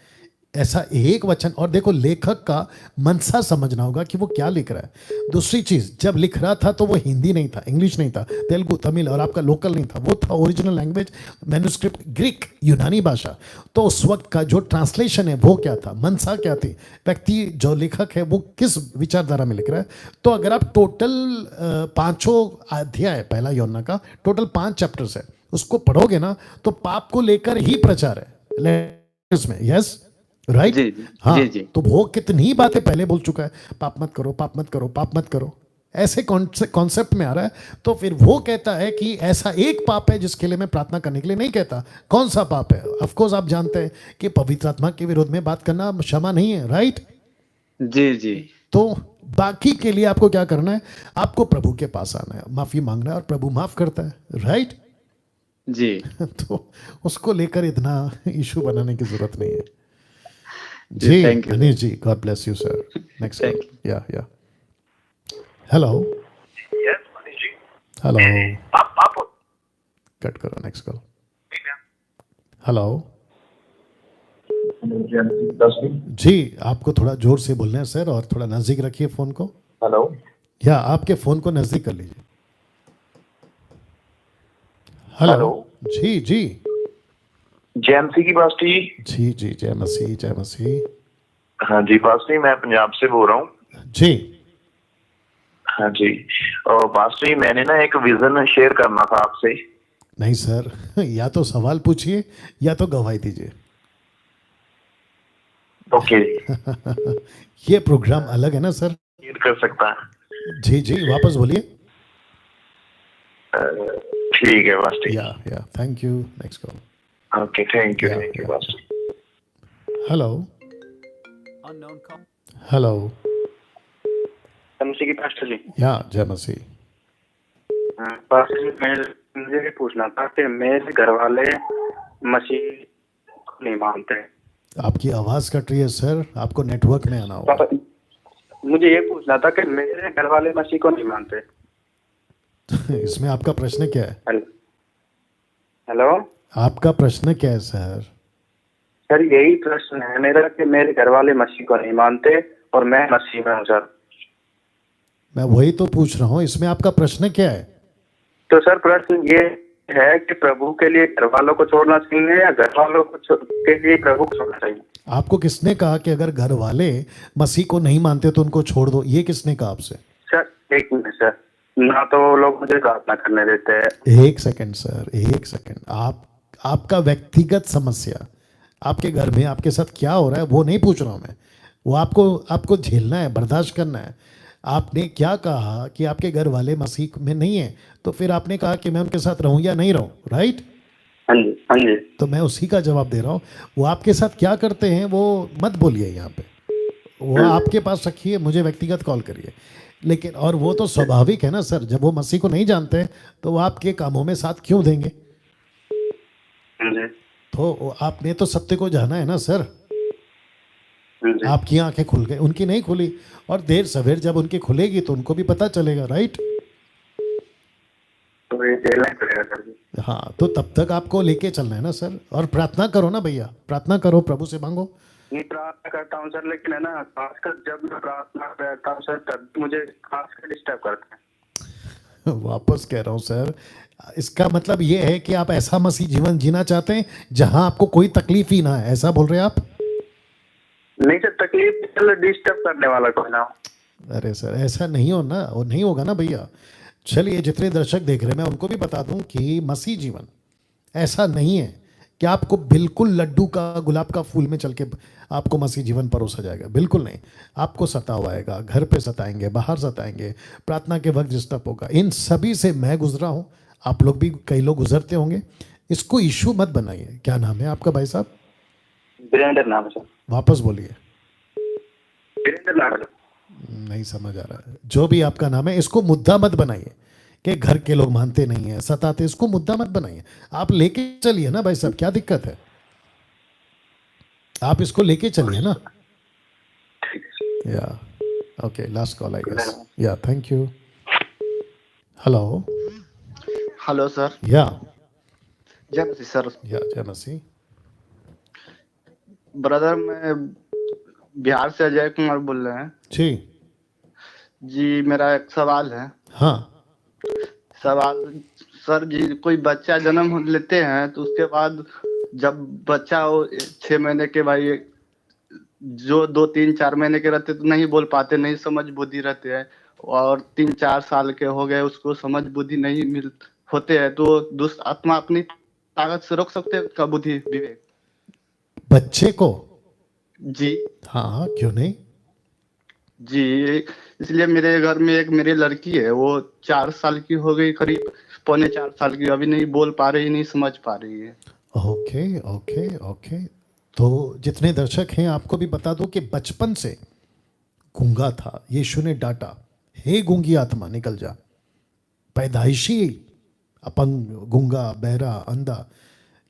ऐसा एक वचन। और देखो, लेखक का मनसा समझना होगा कि वो क्या लिख रहा है। दूसरी चीज, जब लिख रहा था तो वो हिंदी नहीं था, इंग्लिश नहीं था, तेलुगु, तमिल और आपका लोकल नहीं था, वो था ओरिजिनल लैंग्वेज, मैन्युस्क्रिप्ट ग्रीक, यूनानी भाषा। तो उस वक्त का जो ट्रांसलेशन है वो क्या था, मनसा क्या थी, व्यक्ति जो लेखक है वो किस विचारधारा में लिख रहा है। तो अगर आप टोटल पांचों अध्याय, पहला यूहन्ना का टोटल 5 चैप्टर्स है, उसको पढ़ोगे ना तो पाप को लेकर ही प्रचार है इसमें। Yes right? जी जी हाँ, जी जी तो वो कितनी बातें पहले बोल चुका है, पाप मत करो, पाप मत करो, पाप मत करो, ऐसे कॉन्सेप्ट में आ रहा है। तो फिर वो कहता है कि ऐसा एक पाप है जिसके लिए मैं प्रार्थना करने के लिए नहीं कहता। कौन सा पाप है? ऑफ कोर्स आप जानते हैं कि पवित्र आत्मा के विरोध में बात करना क्षमा नहीं है, राइट? जी जी तो बाकी के लिए आपको क्या करना है? आपको प्रभु के पास आना है, माफी मांगना है, और प्रभु माफ करता है, राइट? जी तो उसको लेकर इतना इशू बनाने की जरूरत नहीं है। जी जी thank you Anish ji, God bless you sir. Next thank call. Yeah hello yes Manish ji, hello, आप कट करो, नेक्स्ट कॉल। हेलो जी, आपको थोड़ा जोर से बोलना है सर, और थोड़ा नजदीक रखिए फोन को। हेलो, या आपके फोन को नजदीक कर लीजिए। Hello hello. जी जी जेएमसी की पास्टर जी। जी जी, जय मसीह, जय मसीह। हाँ जी पास्टर जी, मैं पंजाब से बोल रहा हूँ। जी हाँ जी, और पास्टर जी मैंने ना एक विजन शेयर करना था आपसे। नहीं सर, या तो सवाल पूछिए या तो गवाही दीजिए। ओके, ये प्रोग्राम अलग है ना सर। शेयर कर सकता है। जी जी, वापस बोलिए। ठीक है पास्टर जी। या thank you, next call. Okay, thank you Yeah, pastor. Hello hello, JMC की पास्टर जी। या जय मसीह। हाँ, पास्टर जी मुझे ये पूछना था कि मेरे घर वाले मसीह को नहीं मानते। आपकी आवाज कट रही है सर, आपको नेटवर्क में आना होगा। मुझे ये पूछना था कि मेरे घर वाले मसीह को नहीं मानते। इसमें आपका प्रश्न क्या है? हेलो, आपका प्रश्न क्या है सर? सर यही प्रश्न है मेरा कि मेरे घर वाले मसीह को नहीं मानते और मैं मसीह में हूँ सर। मैं वही तो पूछ रहा हूँ, इसमें आपका प्रश्न क्या है? तो सर प्रश्न ये है कि प्रभु के लिए घर वालों को छोड़ना चाहिए या घर वालों को के लिए प्रभु को छोड़ना चाहिए? आपको किसने कहा कि अगर घर वाले मसीह को नहीं मानते तो उनको छोड़ दो? ये किसने कहा आपसे? सर एक मिनट सर, ना तो वो लोग मुझे प्रार्थना करने देते हैं। एक सेकंड सर, एक सेकंड। आपका व्यक्तिगत समस्या, आपके घर में आपके साथ क्या हो रहा है वो नहीं पूछ रहा हूँ मैं, वो आपको झेलना है, बर्दाश्त करना है। आपने क्या कहा कि आपके घर वाले मसीह में नहीं है, तो फिर आपने कहा कि मैं उनके साथ रहूं या नहीं रहूं, राइट? हाँ जी हाँ जी। तो मैं उसी का जवाब दे रहा हूँ। वो आपके साथ क्या करते हैं वो मत बोलिए यहाँ पे, वो आपके पास रखिए, मुझे व्यक्तिगत कॉल करिए। लेकिन और वो तो स्वाभाविक है ना सर, जब वो मसीह को नहीं जानते तो वो आपके कामों में साथ क्यों देंगे? तो आपने तो सत्य को जाना है ना सर। आपकी आंखें खुल गई, उनकी नहीं खुली, और देर सवेर जब उनकी खुलेगी तो उनको भी पता चलेगा, राइट? तो ये झेलना ही पड़ेगा सर जी। हाँ, तो तब तक आपको लेके चलना है ना सर, और प्रार्थना करो ना भैया, प्रार्थना करो, प्रभु से मांगो। नहीं प्रार्थना करता हूँ सर, लेकिन है ना खासकर जब मैं प्रार्थना करता हूँ सर तब मुझे खासकर डिस्टर्ब करता है। वापस कह रहा हूँ सर, इसका मतलब ये है कि आप ऐसा मसीह जीवन जीना चाहते हैं जहां आपको कोई तकलीफ ही ना है, ऐसा बोल रहे हैं आप? नहीं सर, तकलीफ डिस्टर्ब करने वाला कोई ना हो। अरे सर ऐसा नहीं हो ना, वो नहीं होगा ना भैया। चलिए, जितने दर्शक देख रहे हैं मैं उनको भी बता दूं कि मसीह जीवन ऐसा नहीं है कि आपको बिल्कुल लड्डू का, गुलाब का फूल में चल के आपको मसीह जीवन परोसा जाएगा, बिल्कुल नहीं। आपको सतावाएगा, घर पे सताएंगे, बाहर सताएंगे, प्रार्थना के वक्त डिस्टर्ब होगा। इन सभी से मैं गुजरा हूँ, आप लोग भी, कई लोग गुजरते होंगे। इसको इशू मत बनाइए। क्या नाम है आपका भाई साहब? वीरेंद्र नाम है सर। वापस बोलिए। वीरेंद्र नाम है। नहीं समझ आ रहा है। जो भी आपका नाम है, इसको मुद्दा मत बनाइए। कि घर के लोग मानते नहीं है, सताते, इसको मुद्दा मत बनाइए। आप लेके चलिए ना भाई साहब, क्या दिक्कत है? आप इसको लेके चलिए ना। Yeah okay, last call I guess. Yeah thank you. Hello hello sir. Yeah जय मसीह सर। या जय मसीह। ब्रदर मैं बिहार से अजय कुमार बोल रहे हैं जी जी। मेरा एक सवाल है। हाँ सवाल सर जी, कोई बच्चा जन्म लेते हैं तो उसके बाद जब बच्चा हो 6 महीने के बाद जो 2-3-4 महीने के रहते तो नहीं बोल पाते, नहीं समझ बुद्धि रहते हैं, और 3-4 साल के हो गए उसको समझ बुद्धि नहीं मिल होते हैं, तो दुष्ट आत्मा अपनी ताकत से रोक सकते हैं उसका बुद्धि विवेक? बच्चे को? जी हाँ क्यों नहीं जी। इसलिए मेरे घर में एक मेरी लड़की है, वो 4 साल की हो गई, करीब 3.25 साल की, अभी नहीं बोल पा रही, नहीं समझ पा रही है। Okay okay okay. तो जितने दर्शक हैं आपको भी बता दो कि बचपन से गूंगा था, यीशु ने डांटा, हे गूंगी आत्मा निकल जा। पैदाइशी अपंग, गूंगा, बहरा, अंधा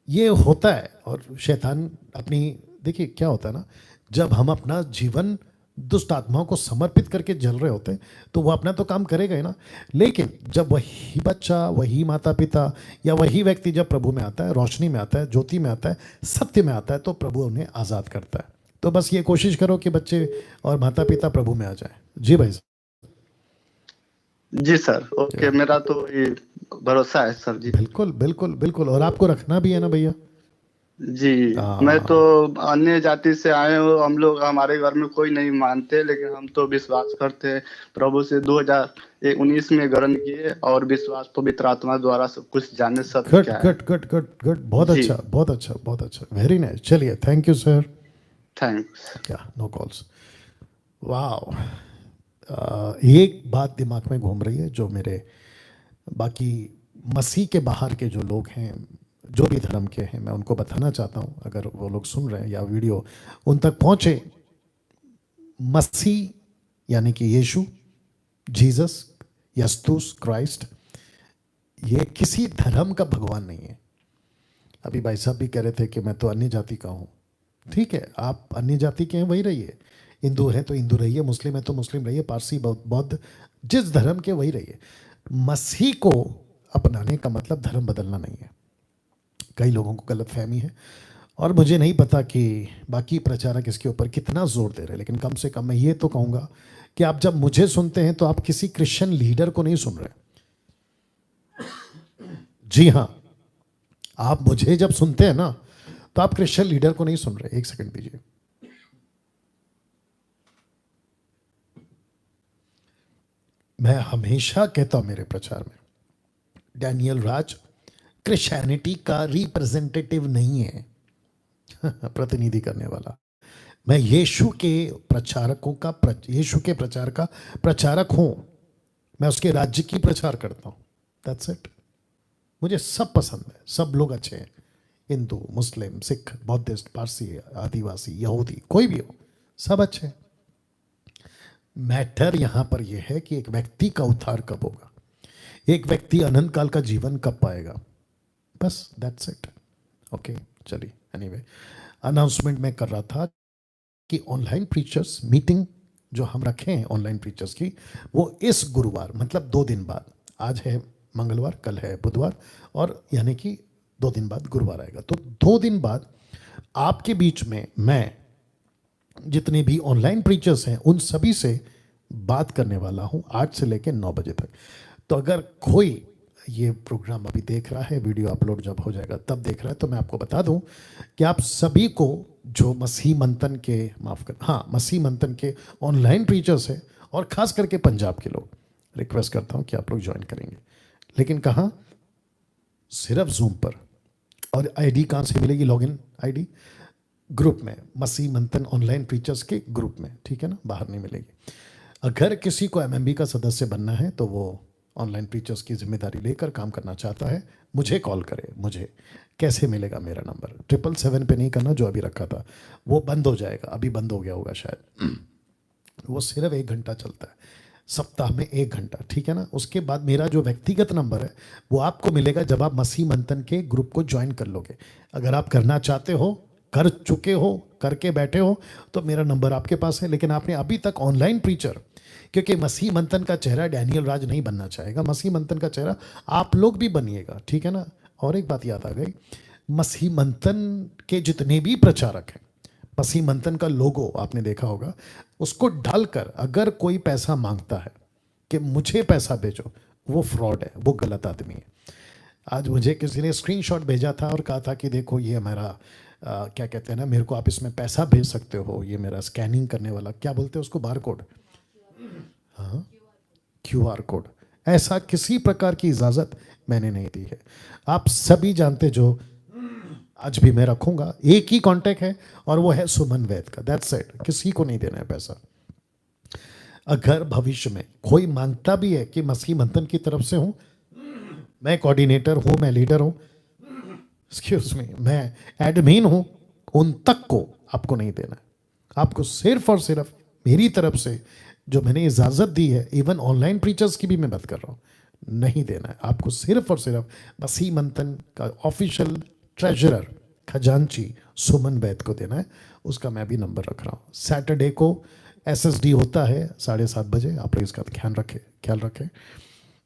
ये होता है। और शैतान अपनी, देखिए क्या होता है ना, जब हम अपना जीवन दुष्ट आत्माओं को समर्पित करके जल रहे होते हैं तो वो अपना तो काम करेगा ही ना, लेकिन जब वही बच्चा, वही माता पिता या वही व्यक्ति जब प्रभु में आता है, रोशनी में आता है, ज्योति में आता है, सत्य में आता है, तो प्रभु उन्हें आज़ाद करता है। तो बस ये कोशिश करो कि बच्चे और माता पिता प्रभु में आ जाएं। जी भाई जी सर, ओके, मेरा तो ये भरोसा है सर जी। बिल्कुल बिल्कुल बिल्कुल, और आपको रखना भी है ना भैया जी। मैं तो अन्य जाति से आए हूँ, हम लोग, हमारे घर में कोई नहीं मानते, लेकिन हम तो विश्वास करते हैं। प्रभु से 2019 में ग्रहण किए और विश्वास पवित्र आत्मा द्वारा सब कुछ जाने सब गुड क्या है। गुड गुड गुड गुड, बहुत अच्छा बहुत अच्छा बहुत अच्छा, वेरी नाइस। चलिए थैंक यू सर। थैंक्स। या नो कॉल्स। वाओ। एक बात दिमाग में घूम रही है जो मेरे बाकी मसीह के बाहर के जो लोग हैं, जो भी धर्म के हैं, मैं उनको बताना चाहता हूं, अगर वो लोग सुन रहे हैं या वीडियो उन तक पहुंचे। मसीह यानी कि यीशु, जीसस, यस्तुस, क्राइस्ट, ये किसी धर्म का भगवान नहीं है। अभी भाई साहब भी कह रहे थे कि मैं तो अन्य जाति का हूं। ठीक है, आप अन्य जाति के हैं वही रहिए, हिंदू हैं तो हिंदू रहिए, मुस्लिम है तो मुस्लिम रहिए, पारसी, बौद्ध, जिस धर्म के वही रहिए। मसीह को अपनाने का मतलब धर्म बदलना नहीं है। कई लोगों को गलत फहमी है, और मुझे नहीं पता कि बाकी प्रचारक इसके ऊपर कितना जोर दे रहे हैं, लेकिन कम से कम मैं ये तो कहूँगा कि आप जब मुझे सुनते हैं तो आप किसी क्रिश्चियन लीडर को नहीं सुन रहे। जी हाँ, आप मुझे जब सुनते हैं ना तो आप क्रिश्चियन लीडर को नहीं सुन रहे। एक सेकंड दीजिए। मैं हमेशा कहता हूं मेरे प्रचार में, डैनियल राज क्रिश्चियनिटी का रिप्रेजेंटेटिव नहीं है, प्रतिनिधि करने वाला। मैं यीशु के प्रचारकों का यीशु के प्रचार का प्रचारक हूं। मैं उसके राज्य की प्रचार करता हूं। That's it. मुझे सब पसंद है, सब लोग अच्छे हैं, हिंदू, मुस्लिम, सिख, बौद्धिस्ट, पारसी, आदिवासी, यहूदी, कोई भी हो, सब अच्छे हैं। मैटर यहां पर यह है कि एक व्यक्ति का उद्धार कब होगा, एक व्यक्ति अनंत काल का जीवन कब पाएगा, बस दैट्स इट। ओके चलिए, एनीवे अनाउंसमेंट मैं कर रहा था कि ऑनलाइन प्रीचर्स मीटिंग जो हम रखे हैं ऑनलाइन प्रीचर्स की, वो इस गुरुवार मतलब 2 दिन बाद, आज है मंगलवार, कल है बुधवार, और यानी कि 2 दिन बाद गुरुवार आएगा। तो 2 दिन बाद आपके बीच में मैं जितने भी ऑनलाइन प्रीचर्स हैं उन सभी से बात करने वाला हूं 8 से लेकर 9 बजे तक। तो अगर कोई ये प्रोग्राम अभी देख रहा है, वीडियो अपलोड जब हो जाएगा तब देख रहा है, तो मैं आपको बता दूं कि आप सभी को जो मसीह मंथन के मसीह मंथन के ऑनलाइन प्रीचर्स हैं, और ख़ास करके पंजाब के लोग, रिक्वेस्ट करता हूं कि आप लोग ज्वाइन करेंगे। लेकिन कहाँ? सिर्फ जूम पर। और आईडी कहाँ से मिलेगी? लॉगिन आईडी ग्रुप में, मसीह मंथन ऑनलाइन प्रीचर्स के ग्रुप में, ठीक है ना, बाहर नहीं मिलेगी। अगर किसी को एमएमबी का सदस्य बनना है तो वो ऑनलाइन प्रीचर्स की जिम्मेदारी लेकर काम करना चाहता है, मुझे कॉल करे। मुझे कैसे मिलेगा? मेरा नंबर 777 पे नहीं करना जो अभी रखा था, वो बंद हो जाएगा, अभी बंद हो गया होगा शायद। वो सिर्फ 1 घंटा चलता है। सप्ताह में 1 घंटा, ठीक है ना। उसके बाद मेरा जो व्यक्तिगत नंबर है वो आपको मिलेगा जब आप मसीह मंथन के ग्रुप को ज्वाइन कर लोगे। अगर आप करना चाहते हो, कर चुके हो, करके बैठे हो, तो मेरा नंबर आपके पास है। लेकिन आपने अभी तक ऑनलाइन प्रीचर, क्योंकि मसीह मंथन का चेहरा डैनियल राज नहीं बनना चाहेगा, मसीह मंथन का चेहरा आप लोग भी बनिएगा, ठीक है ना। और एक बात याद आ गई, मसीह मंथन के जितने भी प्रचारक हैं, मसीह मंथन का लोगो आपने देखा होगा, उसको डालकर अगर कोई पैसा मांगता है कि मुझे पैसा भेजो, वो फ्रॉड है, वो गलत आदमी है। आज मुझे किसी ने स्क्रीनशॉट भेजा था और कहा था कि देखो ये हमारा क्या कहते हैं ना, मेरे को आप इसमें पैसा भेज सकते हो, ये मेरा स्कैनिंग करने वाला, क्या बोलते हैं उसको, बार कोड, हाँ QR कोड। ऐसा किसी प्रकार की इजाज़त मैंने नहीं दी है। आप सभी जानते, जो आज भी मैं रखूंगा, एक ही कांटेक्ट है और वो है सुमन वैद का, दैट्स इट। किसी को नहीं देना है पैसा। अगर भविष्य में कोई मांगता भी है कि मसीह मंथन की तरफ से हूं, मैं कोऑर्डिनेटर हूं, मैं लीडर हूं, एक्सक्यूज मी, मैं एडमिन हूं, उन तक को आपको नहीं देना है। आपको सिर्फ और सिर्फ मेरी तरफ से जो मैंने इजाज़त दी है, इवन ऑनलाइन प्रीचर्स की भी मैं बात कर रहा हूँ, नहीं देना है। आपको सिर्फ और सिर्फ मसीह मंथन का ऑफिशियल ट्रेजरर खजांची सुमन वैद को देना है। उसका मैं भी नंबर रख रहा हूँ। सैटरडे को SSD होता है 7:30 बजे, आप लोग इसका ख्याल रखें।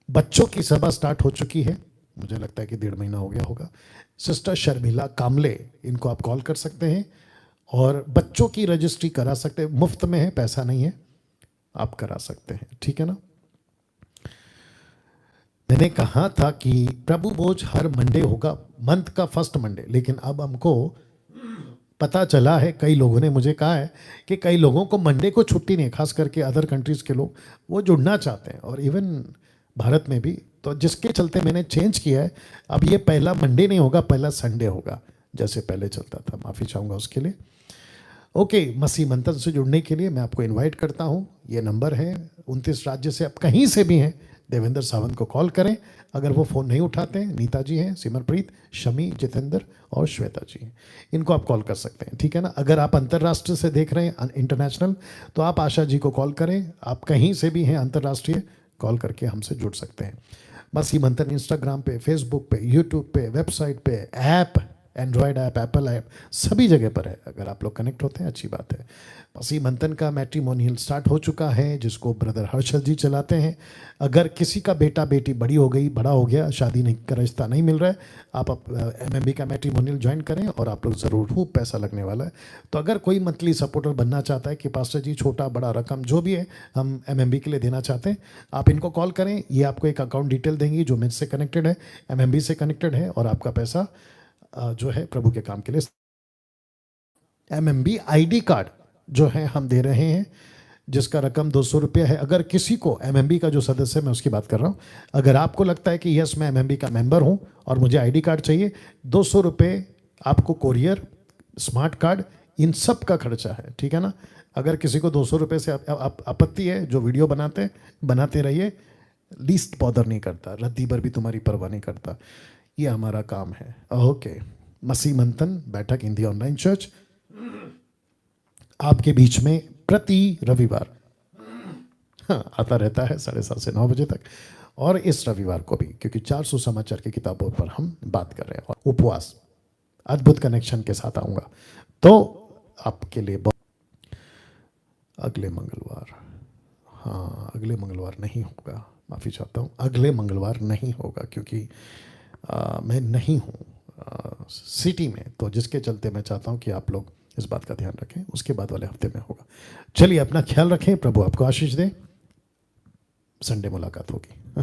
बच्चों की सभा स्टार्ट हो चुकी है, मुझे लगता है कि 1.5 महीना हो गया होगा। सिस्टर शर्मिला कामले, इनको आप कॉल कर सकते हैं और बच्चों की रजिस्ट्री करा सकते हैं, मुफ्त में है, पैसा नहीं है, आप करा सकते हैं, ठीक है ना। मैंने कहा था कि प्रभु भोज हर मंडे होगा, मंथ का फर्स्ट मंडे, लेकिन अब हमको पता चला है, कई लोगों ने मुझे कहा है कि कई लोगों को मंडे को छुट्टी नहीं, खास करके अदर कंट्रीज़ के लोग, वो जुड़ना चाहते हैं, और इवन भारत में भी, तो जिसके चलते मैंने चेंज किया है। अब ये पहला मंडे नहीं होगा, पहला संडे होगा, जैसे पहले चलता था। माफ़ी चाहूँगा उसके लिए। ओके, मसीह मंथन से जुड़ने के लिए मैं आपको इनवाइट करता हूँ। ये नंबर है 29 राज्य से, आप कहीं से भी हैं, देवेंद्र सावंत को कॉल करें। अगर वो फ़ोन नहीं उठाते हैं, नीता जी हैं, सिमरप्रीत, शमी, जितेंद्र और श्वेता जी हैं, इनको आप कॉल कर सकते हैं, ठीक है ना। अगर आप अंतर्राष्ट्रीय से देख रहे हैं, इंटरनेशनल, तो आप आशा जी को कॉल करें। आप कहीं से भी हैं अंतर्राष्ट्रीय, कॉल करके हमसे जुड़ सकते हैं। मसीह मंथन इंस्टाग्राम पे, फेसबुक पे, यूट्यूब पे, वेबसाइट पे, app, Android app, Apple app, सभी जगह पर है। अगर आप लोग कनेक्ट होते हैं, अच्छी बात है। मसीह मंथन का मैट्रिमोनियल स्टार्ट हो चुका है, जिसको ब्रदर हर्षल जी चलाते हैं। अगर किसी का बेटा बेटी बड़ा हो गया, शादी नहीं का रिश्ता नहीं मिल रहा है, आप MMB का मैट्रिमोनियल ज्वाइन करें और आप लोग ज़रूर, खूब पैसा लगने वाला है। तो अगर कोई मंथली सपोर्टर बनना चाहता है कि पास्टर जी छोटा बड़ा रकम जो भी है हम MMB के लिए देना चाहते हैं, आप इनको कॉल करें। ये आपको एक अकाउंट डिटेल देंगी जो मुझसे कनेक्टेड है, MMB से कनेक्टेड है, और आपका पैसा जो है प्रभु के काम के लिए। MMB ID कार्ड जो है हम दे रहे हैं, जिसका रकम 200 रुपये है। अगर किसी को MMB का जो सदस्य है, मैं उसकी बात कर रहा हूँ, अगर आपको लगता है कि यस मैं MMB का मेंबर हूँ और मुझे ID कार्ड चाहिए, 200 रुपये आपको कोरियर, स्मार्ट कार्ड, इन सब का खर्चा है, ठीक है ना। अगर किसी को 200 रुपये से आपत्ति है, जो वीडियो बनाते रहिए, लीस्ट बॉदर नहीं करता, रद्दी भर भी तुम्हारी परवाह नहीं करता, ये हमारा काम है। ओके, मसीह मंथन बैठक हिंदी ऑनलाइन चर्च आपके बीच में प्रति रविवार आता रहता है 7:30 से 9 बजे तक। और इस रविवार को भी, क्योंकि 4 सुसमाचार की किताबों पर हम बात कर रहे हैं, और उपवास अद्भुत कनेक्शन के साथ आऊँगा, तो आपके लिए अगले मंगलवार, हाँ अगले मंगलवार नहीं होगा, माफ़ी चाहता हूँ, अगले मंगलवार नहीं होगा, क्योंकि मैं नहीं हूँ सिटी में, तो जिसके चलते मैं चाहता हूँ कि आप लोग इस बात का ध्यान रखें। उसके बाद वाले हफ्ते में होगा। चलिए, अपना ख्याल रखें, प्रभु आपको आशीष दे। संडे मुलाकात होगी।